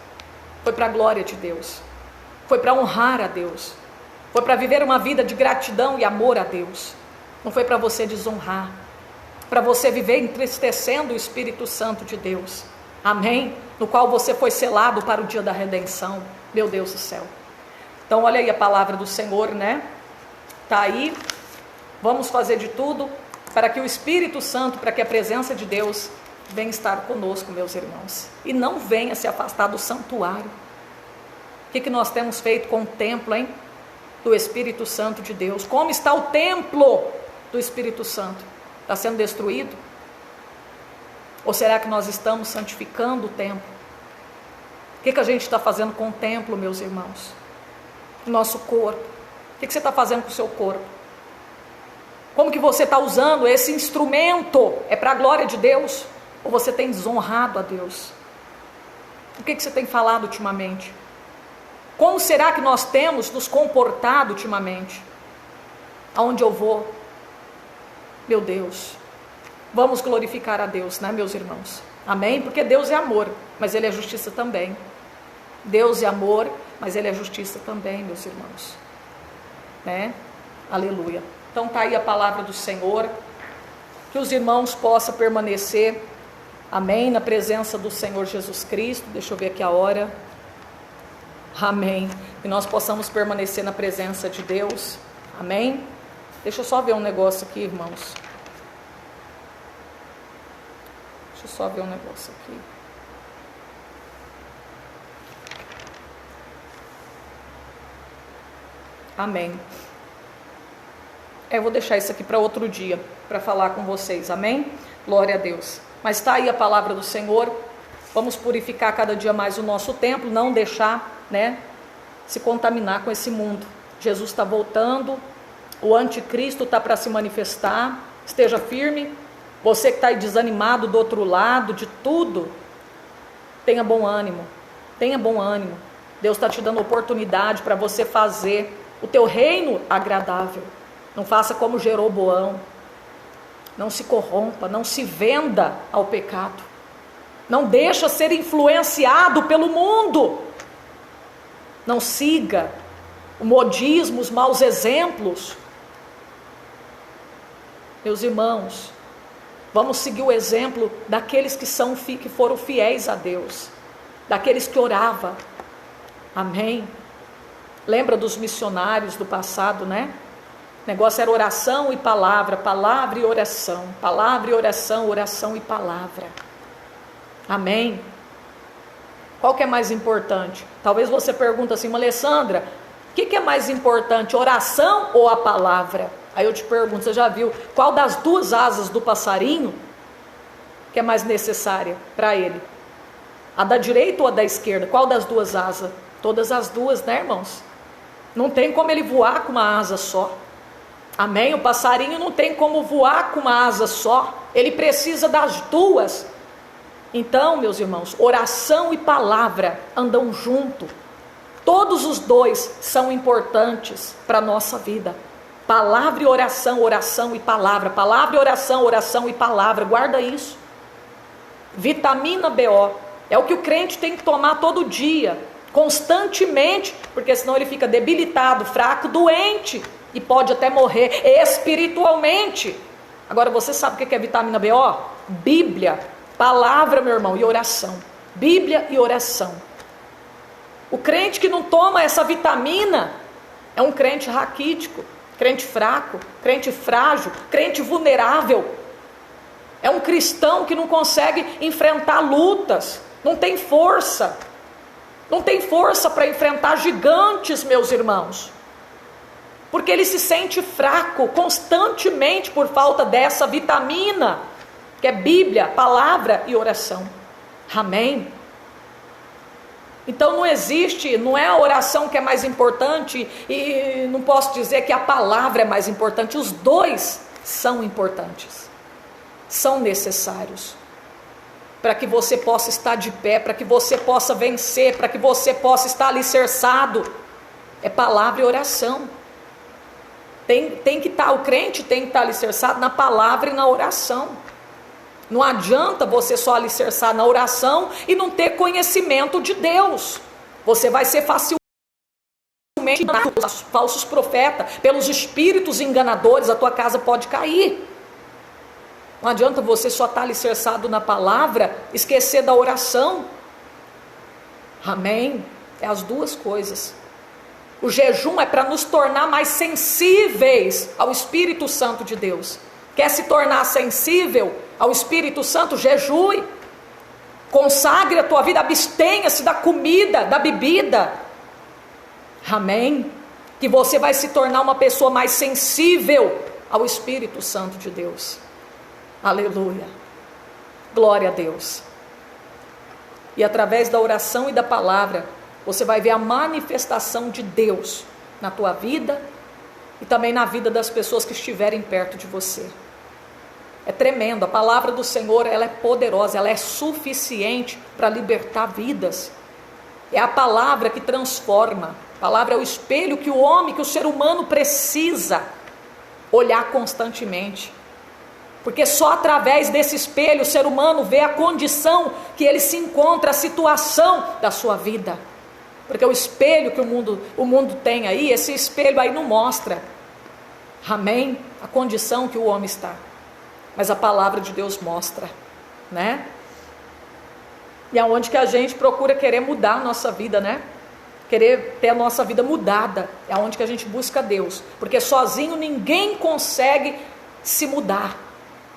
foi para a glória de Deus, foi para honrar a Deus, foi para viver uma vida de gratidão e amor a Deus. Não foi para você desonrar, para você viver entristecendo o Espírito Santo de Deus. Amém? No qual você foi selado para o dia da redenção. Meu Deus do céu. Então olha aí a palavra do Senhor, né? Está aí. Vamos fazer de tudo para que o Espírito Santo, para que a presença de Deus venha estar conosco, meus irmãos. E não venha se afastar do santuário. O que nós temos feito com o templo, hein? Do Espírito Santo de Deus. Como está o templo do Espírito Santo? Está sendo destruído? Ou será que nós estamos santificando o templo? O que a gente está fazendo com o templo, meus irmãos? O nosso corpo. O que você está fazendo com o seu corpo? Como que você está usando esse instrumento? É para a glória de Deus? Ou você tem desonrado a Deus? O que você tem falado ultimamente? Como será que nós temos nos comportado ultimamente? Aonde eu vou? Meu Deus, vamos glorificar a Deus, né, meus irmãos? Amém? Porque Deus é amor, mas Ele é justiça também. Deus é amor, mas Ele é justiça também, meus irmãos. Né? Aleluia. Então está aí a palavra do Senhor. Que os irmãos possam permanecer, amém, na presença do Senhor Jesus Cristo. Deixa eu ver aqui a hora. Amém. Que nós possamos permanecer na presença de Deus. Amém. Deixa eu só ver um negócio aqui, irmãos. Deixa eu só ver um negócio aqui. Amém. Eu vou deixar isso aqui para outro dia, para falar com vocês. Amém? Glória a Deus. Mas está aí a palavra do Senhor. Vamos purificar cada dia mais o nosso templo, não deixar, né, se contaminar com esse mundo. Jesus está voltando, o anticristo está para se manifestar. Esteja firme. Você que está aí desanimado do outro lado de tudo, tenha bom ânimo. Tenha bom ânimo. Deus está te dando oportunidade para você fazer o teu reino agradável. Não faça como Jeroboão. Não se corrompa, não se venda ao pecado. Não deixa ser influenciado pelo mundo. Não siga o modismo, os maus exemplos. Meus irmãos, Vamos seguir o exemplo daqueles que foram fiéis a Deus, daqueles que oravam. Amém? Lembra dos missionários do passado, né? O negócio era oração e palavra e oração, palavra e oração, oração e palavra. Amém? Qual que é mais importante? Talvez você pergunte assim, Alessandra, o que é mais importante, oração ou a palavra? Aí eu te pergunto, você já viu qual das duas asas do passarinho que é mais necessária para ele? A da direita ou a da esquerda? Qual das duas asas? Todas as duas, né, irmãos? Não tem como ele voar com uma asa só. Amém? O passarinho não tem como voar com uma asa só. Ele precisa das duas. Então, meus irmãos, oração e palavra andam junto. Todos os dois são importantes para a nossa vida. Palavra e oração, oração e palavra. Palavra e oração, oração e palavra. Guarda isso. Vitamina BO. É o que o crente tem que tomar todo dia, constantemente, porque senão ele fica debilitado, fraco, doente e pode até morrer espiritualmente. Agora você sabe o que é vitamina BO? Bíblia, palavra, meu irmão, e oração. Bíblia e oração. O crente que não toma essa vitamina é um crente raquítico, crente fraco, crente frágil, crente vulnerável. É um cristão que não consegue enfrentar lutas, não tem força. Não tem força para enfrentar gigantes, meus irmãos. Porque ele se sente fraco constantemente por falta dessa vitamina, que é Bíblia, palavra e oração. Amém? Então não é a oração que é mais importante, e não posso dizer que a palavra é mais importante. Os dois são importantes, são necessários, para que você possa estar de pé, para que você possa vencer, para que você possa estar alicerçado. É palavra e oração. O crente tem que estar alicerçado na palavra e na oração. Não adianta você só alicerçar na oração e não ter conhecimento de Deus. Você vai ser facilmente enganado pelos falsos profetas, pelos espíritos enganadores, a tua casa pode cair. Não adianta você só estar alicerçado na palavra, esquecer da oração. Amém? É as duas coisas. O jejum é para nos tornar mais sensíveis ao Espírito Santo de Deus. Quer se tornar sensível ao Espírito Santo? Jejue. Consagre a tua vida, abstenha-se da comida, da bebida. Amém? Que você vai se tornar uma pessoa mais sensível ao Espírito Santo de Deus. Aleluia, glória a Deus. E através da oração e da palavra, você vai ver a manifestação de Deus na tua vida e também na vida das pessoas que estiverem perto de você. É tremendo, a palavra do Senhor, ela é poderosa, ela é suficiente para libertar vidas. É a palavra que transforma, a palavra é o espelho que o ser humano precisa olhar constantemente. Porque só através desse espelho o ser humano vê a condição que ele se encontra, a situação da sua vida. Porque o espelho que o mundo tem aí, esse espelho aí não mostra, amém, a condição que o homem está. Mas a palavra de Deus mostra, né? E aonde que a gente procura querer mudar a nossa vida, né? Querer ter a nossa vida mudada, é aonde que a gente busca Deus. Porque sozinho ninguém consegue se mudar.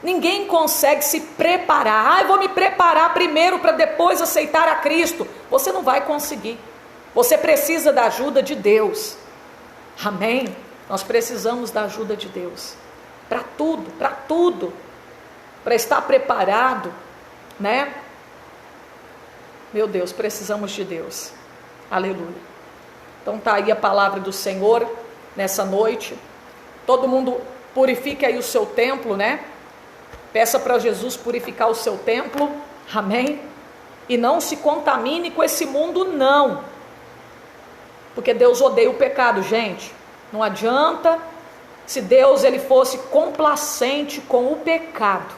Ninguém consegue se preparar. Eu vou me preparar primeiro para depois aceitar a Cristo. Você não vai conseguir. Você precisa da ajuda de Deus. Amém? Nós precisamos da ajuda de Deus. Para tudo, para tudo. Para estar preparado, né? Meu Deus, precisamos de Deus. Aleluia. Então tá aí a palavra do Senhor nessa noite. Todo mundo purifique aí o seu templo, né? Peça para Jesus purificar o seu templo, amém? E não se contamine com esse mundo, não. Porque Deus odeia o pecado, gente. Não adianta, se Deus ele fosse complacente com o pecado.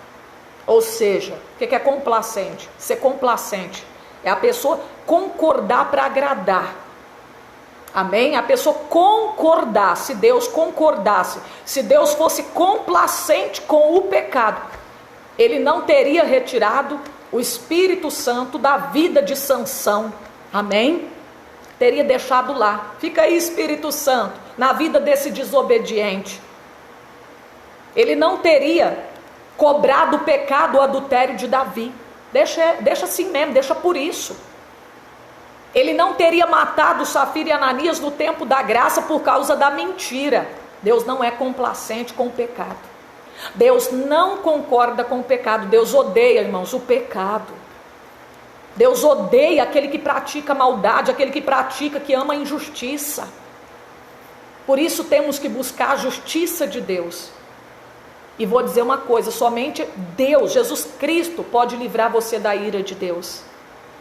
Ou seja, o que é complacente? Ser complacente é a pessoa concordar para agradar. Amém? A pessoa concordar, se Deus concordasse, se Deus fosse complacente com o pecado, Ele não teria retirado o Espírito Santo da vida de Sansão. Amém? Teria deixado lá. Fica aí, Espírito Santo, na vida desse desobediente. Ele não teria cobrado o pecado, o adultério de Davi. Deixa assim mesmo, deixa por isso. Ele não teria matado Safira e Ananias no tempo da graça por causa da mentira. Deus não é complacente com o pecado. Deus não concorda com o pecado. Deus odeia, irmãos, o pecado. Deus odeia aquele que pratica maldade, aquele que pratica, que ama a injustiça. Por isso temos que buscar a justiça de Deus. E vou dizer uma coisa, somente Deus, Jesus Cristo, pode livrar você da ira de Deus.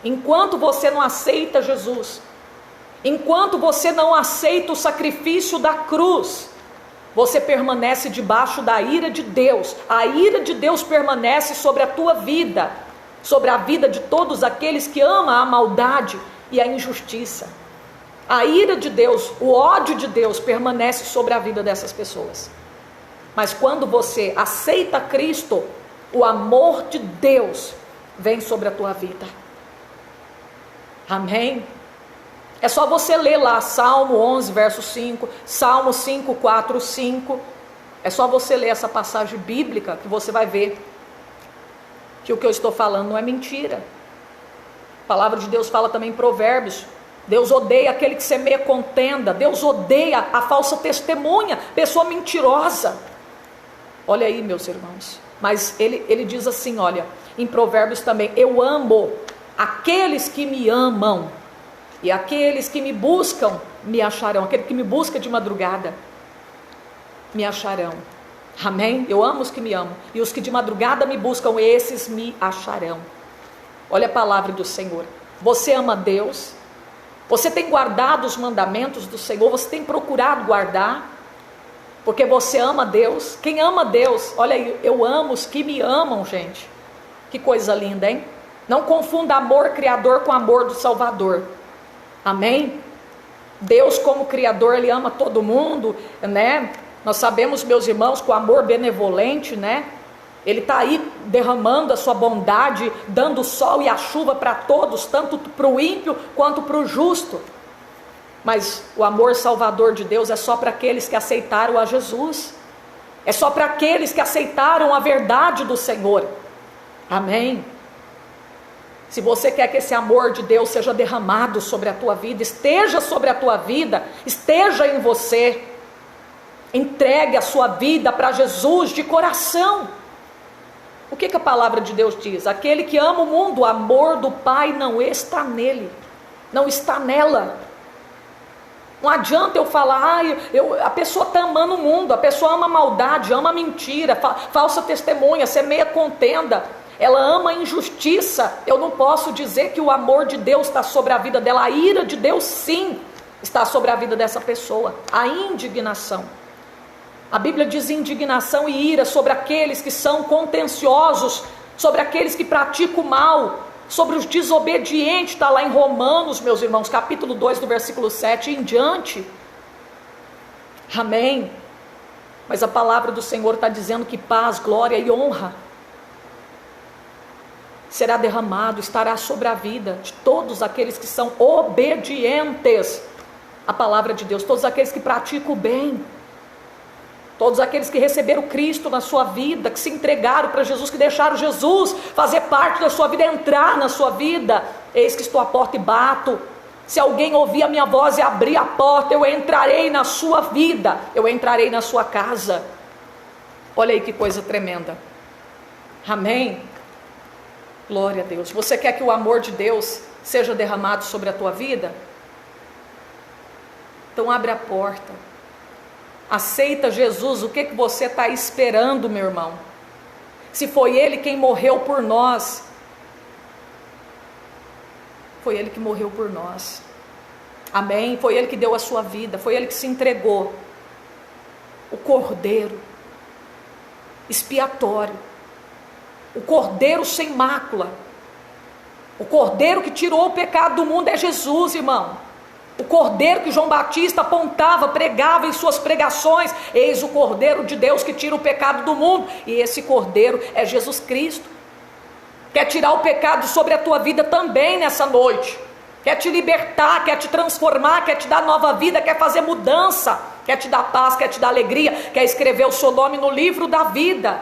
Enquanto você não aceita Jesus, enquanto você não aceita o sacrifício da cruz, você permanece debaixo da ira de Deus. A ira de Deus permanece sobre a tua vida, sobre a vida de todos aqueles que amam a maldade e a injustiça. A ira de Deus, o ódio de Deus permanece sobre a vida dessas pessoas. Mas quando você aceita Cristo, o amor de Deus vem sobre a tua vida. Amém? É só você ler lá Salmo 11, verso 5, Salmo 5, 4, 5. É só você ler essa passagem bíblica que você vai ver que o que eu estou falando não é mentira. A palavra de Deus fala também em Provérbios. Deus odeia aquele que semeia contenda. Deus odeia a falsa testemunha, pessoa mentirosa. Olha aí, meus irmãos. Mas ele diz assim, olha, em Provérbios também: eu amo aqueles que me amam, e aqueles que me buscam me acharão. Aquele que me busca de madrugada me acharão. Amém? Eu amo os que me amam, e os que de madrugada me buscam, esses me acharão. Olha a palavra do Senhor. Você ama Deus? Você tem guardado os mandamentos do Senhor? Você tem procurado guardar? Porque você ama Deus. Quem ama Deus, olha aí, eu amo os que me amam, gente. Que coisa linda, hein? Não confunda amor criador com amor do Salvador. Amém? Deus, como criador, Ele ama todo mundo, né? Nós sabemos, meus irmãos, que o amor benevolente, né? Ele está aí derramando a sua bondade, dando o sol e a chuva para todos, tanto para o ímpio quanto para o justo. Mas o amor salvador de Deus é só para aqueles que aceitaram a Jesus. É só para aqueles que aceitaram a verdade do Senhor. Amém? Se você quer que esse amor de Deus seja derramado sobre a tua vida, esteja sobre a tua vida, esteja em você, entregue a sua vida para Jesus de coração. O que a palavra de Deus diz? Aquele que ama o mundo, o amor do Pai não está nele, não está nela. Não adianta eu falar, a pessoa está amando o mundo, a pessoa ama a maldade, ama a mentira, falsa testemunha, semeia contenda, ela ama a injustiça. Eu não posso dizer que o amor de Deus está sobre a vida dela. A ira de Deus sim está sobre a vida dessa pessoa. A indignação, a Bíblia diz indignação e ira sobre aqueles que são contenciosos, sobre aqueles que praticam o mal, sobre os desobedientes. Está lá em Romanos, meus irmãos, capítulo 2, do versículo 7 em diante. Amém? Mas a palavra do Senhor está dizendo que paz, glória e honra será derramado, estará sobre a vida de todos aqueles que são obedientes à palavra de Deus, todos aqueles que praticam o bem, todos aqueles que receberam Cristo na sua vida, que se entregaram para Jesus, que deixaram Jesus fazer parte da sua vida, entrar na sua vida. Eis que estou à porta e bato. Se alguém ouvir a minha voz e abrir a porta, eu entrarei na sua vida, eu entrarei na sua casa. Olha aí que coisa tremenda. Amém? Glória a Deus. Você quer que o amor de Deus seja derramado sobre a tua vida? Então abre a porta. Aceita Jesus. O que você está esperando, meu irmão? Se foi Ele quem morreu por nós, foi Ele que morreu por nós. Amém? Foi Ele que deu a sua vida, foi Ele que se entregou. O Cordeiro expiatório, o Cordeiro sem mácula, o Cordeiro que tirou o pecado do mundo é Jesus, irmão. O cordeiro que João Batista apontava, pregava em suas pregações. Eis o cordeiro de Deus que tira o pecado do mundo. E esse cordeiro é Jesus Cristo. Quer tirar o pecado sobre a tua vida também nessa noite. Quer te libertar, quer te transformar, quer te dar nova vida, quer fazer mudança, quer te dar paz, quer te dar alegria, quer escrever o seu nome no livro da vida.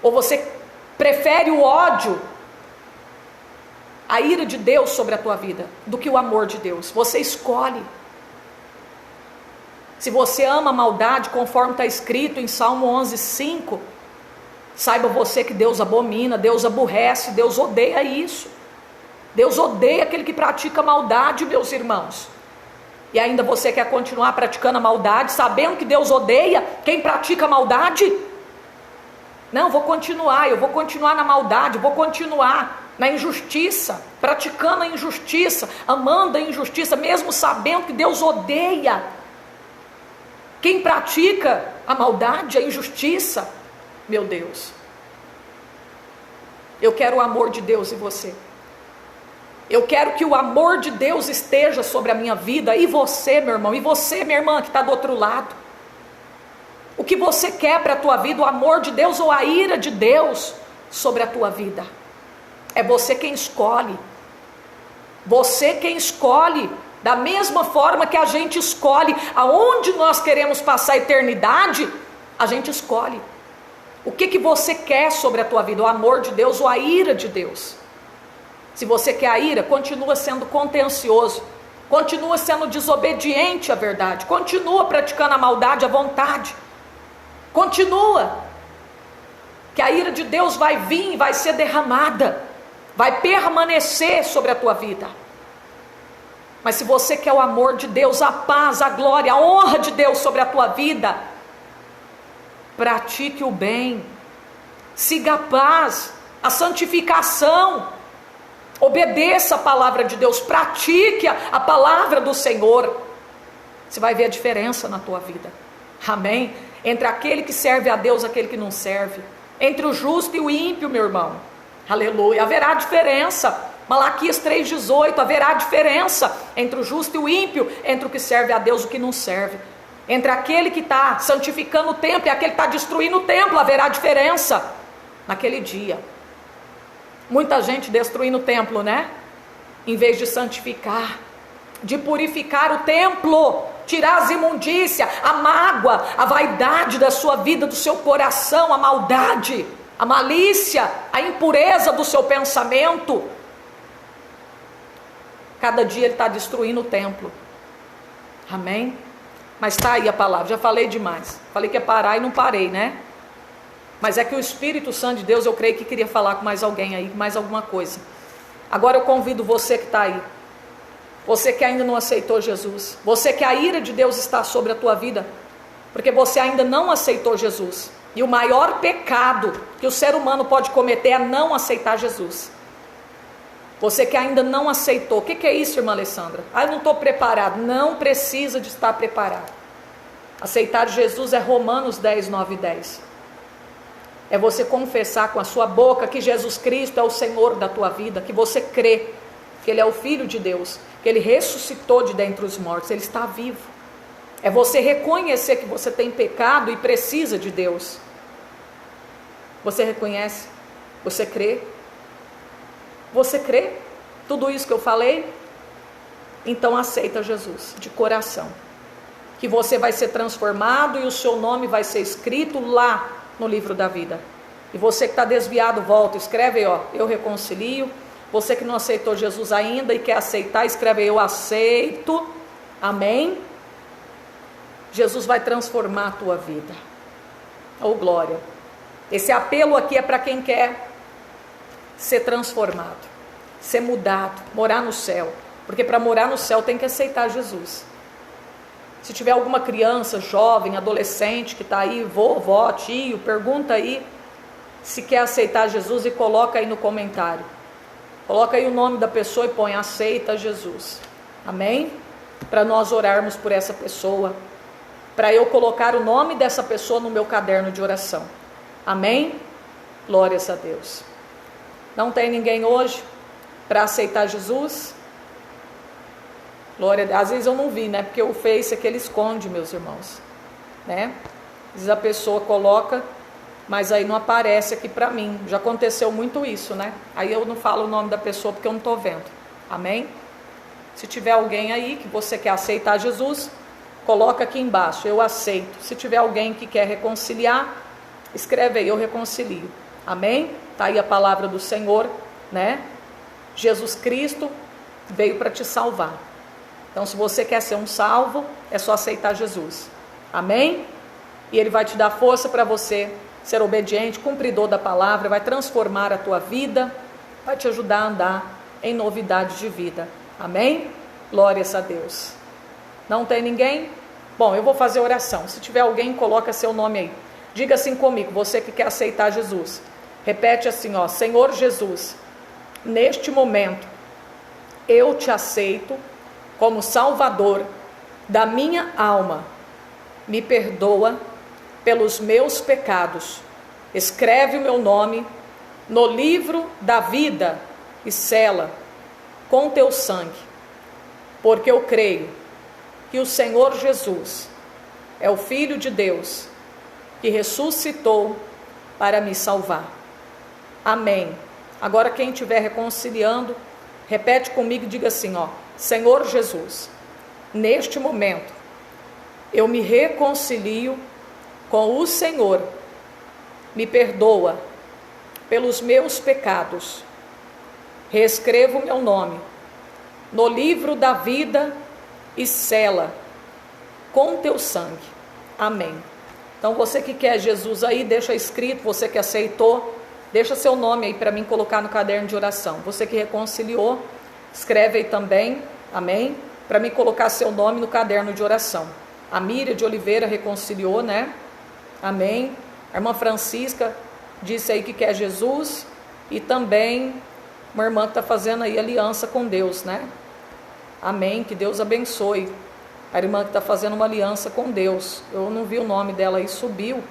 Ou você prefere o ódio, a ira de Deus sobre a tua vida, do que o amor de Deus? Você escolhe. Se você ama a maldade, conforme está escrito em Salmo 11:5, saiba você que Deus abomina, Deus aborrece, Deus odeia isso. Deus odeia aquele que pratica maldade, meus irmãos. E ainda você quer continuar praticando a maldade, sabendo que Deus odeia quem pratica maldade? Não, eu vou continuar na maldade, vou continuar na injustiça, praticando a injustiça, amando a injustiça, mesmo sabendo que Deus odeia quem pratica a maldade, a injustiça. Meu Deus, eu quero o amor de Deus em você. Eu quero que o amor de Deus esteja sobre a minha vida. E você, meu irmão, e você, minha irmã, que está do outro lado. O que você quer para a tua vida? O amor de Deus ou a ira de Deus sobre a tua vida? É você quem escolhe. Você quem escolhe. Da mesma forma que a gente escolhe aonde nós queremos passar a eternidade, a gente escolhe. O que você quer sobre a tua vida? O amor de Deus ou a ira de Deus? Se você quer a ira, continua sendo contencioso, continua sendo desobediente à verdade, continua praticando a maldade à vontade, continua, que a ira de Deus vai vir, vai ser derramada, vai permanecer sobre a tua vida. Mas se você quer o amor de Deus, a paz, a glória, a honra de Deus sobre a tua vida, pratique o bem, siga a paz, a santificação, obedeça a palavra de Deus, pratique a palavra do Senhor. Você vai ver a diferença na tua vida. Amém? Entre aquele que serve a Deus e aquele que não serve, entre o justo e o ímpio, meu irmão. Aleluia, haverá diferença. Malaquias 3,18, haverá diferença entre o justo e o ímpio, entre o que serve a Deus e o que não serve, entre aquele que está santificando o templo e aquele que está destruindo o templo, haverá diferença naquele dia. Muita gente destruindo o templo, né? Em vez de santificar, de purificar o templo, tirar as imundícias, a mágoa, a vaidade da sua vida, do seu coração, a maldade, a malícia, a impureza do seu pensamento. Cada dia ele está destruindo o templo. Amém? Mas está aí a palavra, já falei demais. Falei que ia parar e não parei, né? Mas é que o Espírito Santo de Deus, eu creio que queria falar com mais alguém aí, mais alguma coisa. Agora eu convido você que está aí, você que ainda não aceitou Jesus, você que a ira de Deus está sobre a tua vida, porque você ainda não aceitou Jesus. E o maior pecado que o ser humano pode cometer é não aceitar Jesus. Você que ainda não aceitou, o que é isso, irmã Alessandra? Eu não estou preparado. Não precisa de estar preparado. Aceitar Jesus é Romanos 10, 9 e 10. É você confessar com a sua boca que Jesus Cristo é o Senhor da tua vida, que você crê que Ele é o Filho de Deus, que Ele ressuscitou de dentre os mortos, Ele está vivo. É você reconhecer que você tem pecado e precisa de Deus. Você reconhece? Você crê? Você crê? Tudo isso que eu falei? Então aceita Jesus de coração, que você vai ser transformado e o seu nome vai ser escrito lá no livro da vida. E você que está desviado, volta, escreve aí, ó, eu reconcilio. Você que não aceitou Jesus ainda e quer aceitar, escreve aí, eu aceito. Amém? Jesus vai transformar a tua vida. Oh glória. Esse apelo aqui é para quem quer ser transformado, ser mudado, morar no céu. Porque para morar no céu tem que aceitar Jesus. Se tiver alguma criança, jovem, adolescente que está aí, vovó, tio, pergunta aí se quer aceitar Jesus e coloca aí no comentário. Coloca aí o nome da pessoa e põe aceita Jesus. Amém? Para nós orarmos por essa pessoa, para eu colocar o nome dessa pessoa no meu caderno de oração. Amém? Glórias a Deus. Não tem ninguém hoje para aceitar Jesus? Glória a Deus. Às vezes eu não vi, né? Porque o Face é que ele esconde, meus irmãos, né? Às vezes a pessoa coloca, mas aí não aparece aqui para mim. Já aconteceu muito isso, né? Aí eu não falo o nome da pessoa porque eu não estou vendo. Amém? Se tiver alguém aí que você quer aceitar Jesus, coloca aqui embaixo, eu aceito. Se tiver alguém que quer reconciliar, escreve aí, eu reconcilio. Amém? Está aí a palavra do Senhor, né? Jesus Cristo veio para te salvar. Então, se você quer ser um salvo, é só aceitar Jesus. Amém? E Ele vai te dar força para você ser obediente, cumpridor da palavra, vai transformar a tua vida, vai te ajudar a andar em novidade de vida. Amém? Glórias a Deus. Não tem ninguém? Bom, eu vou fazer oração. Se tiver alguém, coloca seu nome aí. Diga assim comigo, você que quer aceitar Jesus. Repete assim, ó: Senhor Jesus, neste momento, eu te aceito como Salvador da minha alma. Me perdoa pelos meus pecados. Escreve o meu nome no livro da vida e sela com teu sangue, porque eu creio que o Senhor Jesus é o Filho de Deus que ressuscitou para me salvar. Amém. Agora quem estiver reconciliando, repete comigo e diga assim, ó: Senhor Jesus, neste momento eu me reconcilio com o Senhor. Me perdoa pelos meus pecados. Reescreva o meu nome no livro da vida e sela com teu sangue. Amém. Então você que quer Jesus aí, deixa escrito, você que aceitou, deixa seu nome aí para mim colocar no caderno de oração. Você que reconciliou, escreve aí também, amém? Para mim colocar seu nome no caderno de oração. A Miriam de Oliveira reconciliou, né? Amém. A irmã Francisca disse aí que quer Jesus. E também uma irmã que está fazendo aí aliança com Deus, né? Amém. Que Deus abençoe a irmã que está fazendo uma aliança com Deus. Eu não vi o nome dela aí, subiu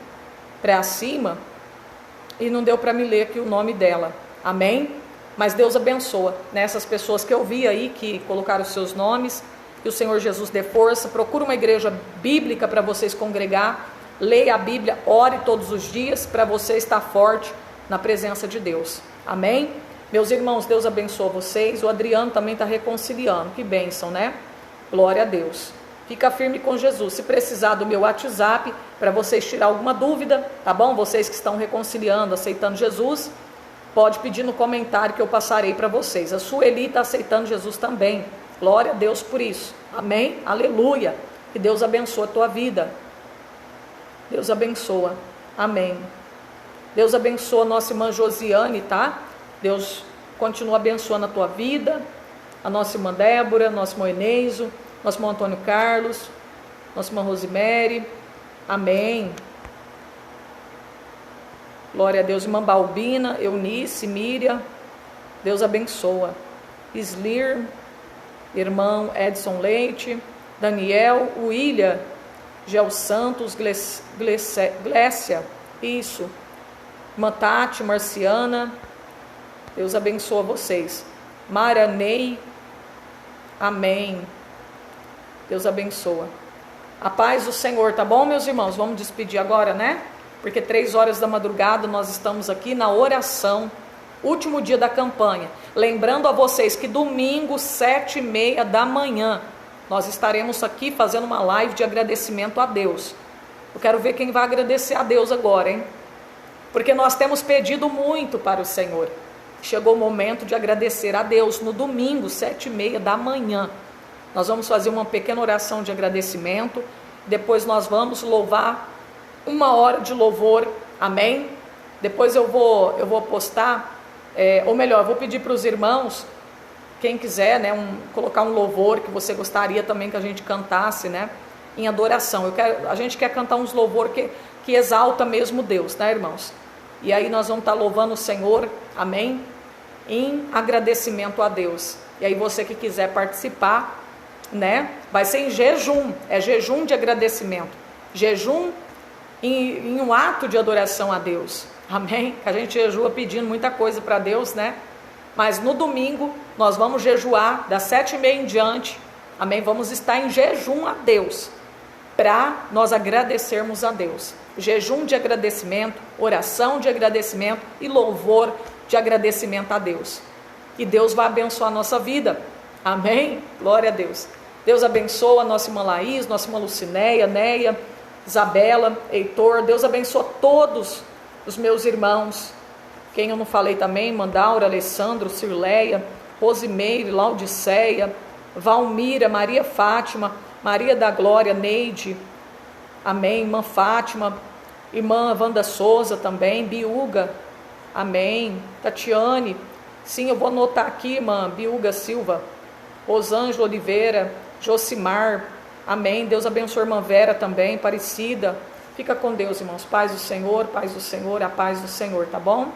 para cima e não deu para me ler aqui o nome dela. Amém. Mas Deus abençoa, né? Essas pessoas que eu vi aí que colocaram os seus nomes. Que o Senhor Jesus dê força. Procura uma igreja bíblica para vocês congregar. Leia a Bíblia, ore todos os dias para você estar forte na presença de Deus. Amém? Meus irmãos, Deus abençoe vocês. O Adriano também está reconciliando. Que bênção, né? Glória a Deus. Fica firme com Jesus. Se precisar do meu WhatsApp para vocês tirar alguma dúvida, tá bom? Vocês que estão reconciliando, aceitando Jesus, pode pedir no comentário que eu passarei para vocês. A Sueli está aceitando Jesus também. Glória a Deus por isso. Amém? Aleluia. Que Deus abençoe a tua vida. Deus abençoa. Amém. Deus abençoa a nossa irmã Josiane, tá? Deus continua abençoando a tua vida. A nossa irmã Débora, nosso irmão Eneiso, nosso irmão Antônio Carlos, nossa irmã Rosemary. Amém. Glória a Deus. Irmã Balbina, Eunice, Miriam. Deus abençoa. Islir, irmão Edson Leite, Daniel, William, Gel Santos, Glécia, isso. Irmã Tati, Marciana, Deus abençoa vocês. Maranei, amém. Deus abençoa. A paz do Senhor, tá bom, meus irmãos? Vamos despedir agora, né? Porque 3h da madrugada nós estamos aqui na oração, último dia da campanha. Lembrando a vocês que domingo, 7h30 da manhã, nós estaremos aqui fazendo uma live de agradecimento a Deus. Eu quero ver quem vai agradecer a Deus agora, hein? Porque nós temos pedido muito para o Senhor. Chegou o momento de agradecer a Deus no domingo, 7h30 da manhã. Nós vamos fazer uma pequena oração de agradecimento. Depois nós vamos louvar 1h de louvor. Amém? Depois eu vou postar, ou melhor, eu vou pedir para os irmãos, quem quiser, né, colocar um louvor que você gostaria também que a gente cantasse, né, em adoração. A gente quer cantar uns louvor que exalta mesmo Deus, né, irmãos? E aí nós vamos estar louvando o Senhor, amém? Em agradecimento a Deus. E aí você que quiser participar, né, vai ser em jejum, é jejum de agradecimento, jejum em um ato de adoração a Deus, amém? A gente jejua pedindo muita coisa para Deus, né? Mas no domingo nós vamos jejuar das 7h30 em diante, Amém? Vamos estar em jejum a Deus, para nós agradecermos a Deus. Jejum de agradecimento, oração de agradecimento e louvor de agradecimento a Deus. E Deus vai abençoar a nossa vida. Amém? Glória a Deus. Deus abençoa a nossa irmã Laís, nossa irmã Lucinéia, Neia, Isabela, Heitor. Deus abençoa todos os meus irmãos. Quem eu não falei também, Mandaura, Alessandro, Cirleia, Rosimeire, Laudiceia, Valmira, Maria Fátima, Maria da Glória, Neide, amém, irmã Fátima, irmã Wanda Souza também, Biuga, amém, Tatiane, sim, eu vou anotar aqui, irmã Biuga Silva, Rosângela Oliveira, Josimar, amém, Deus abençoe a irmã Vera também, Aparecida, fica com Deus, irmãos, paz do Senhor, a paz do Senhor, tá bom?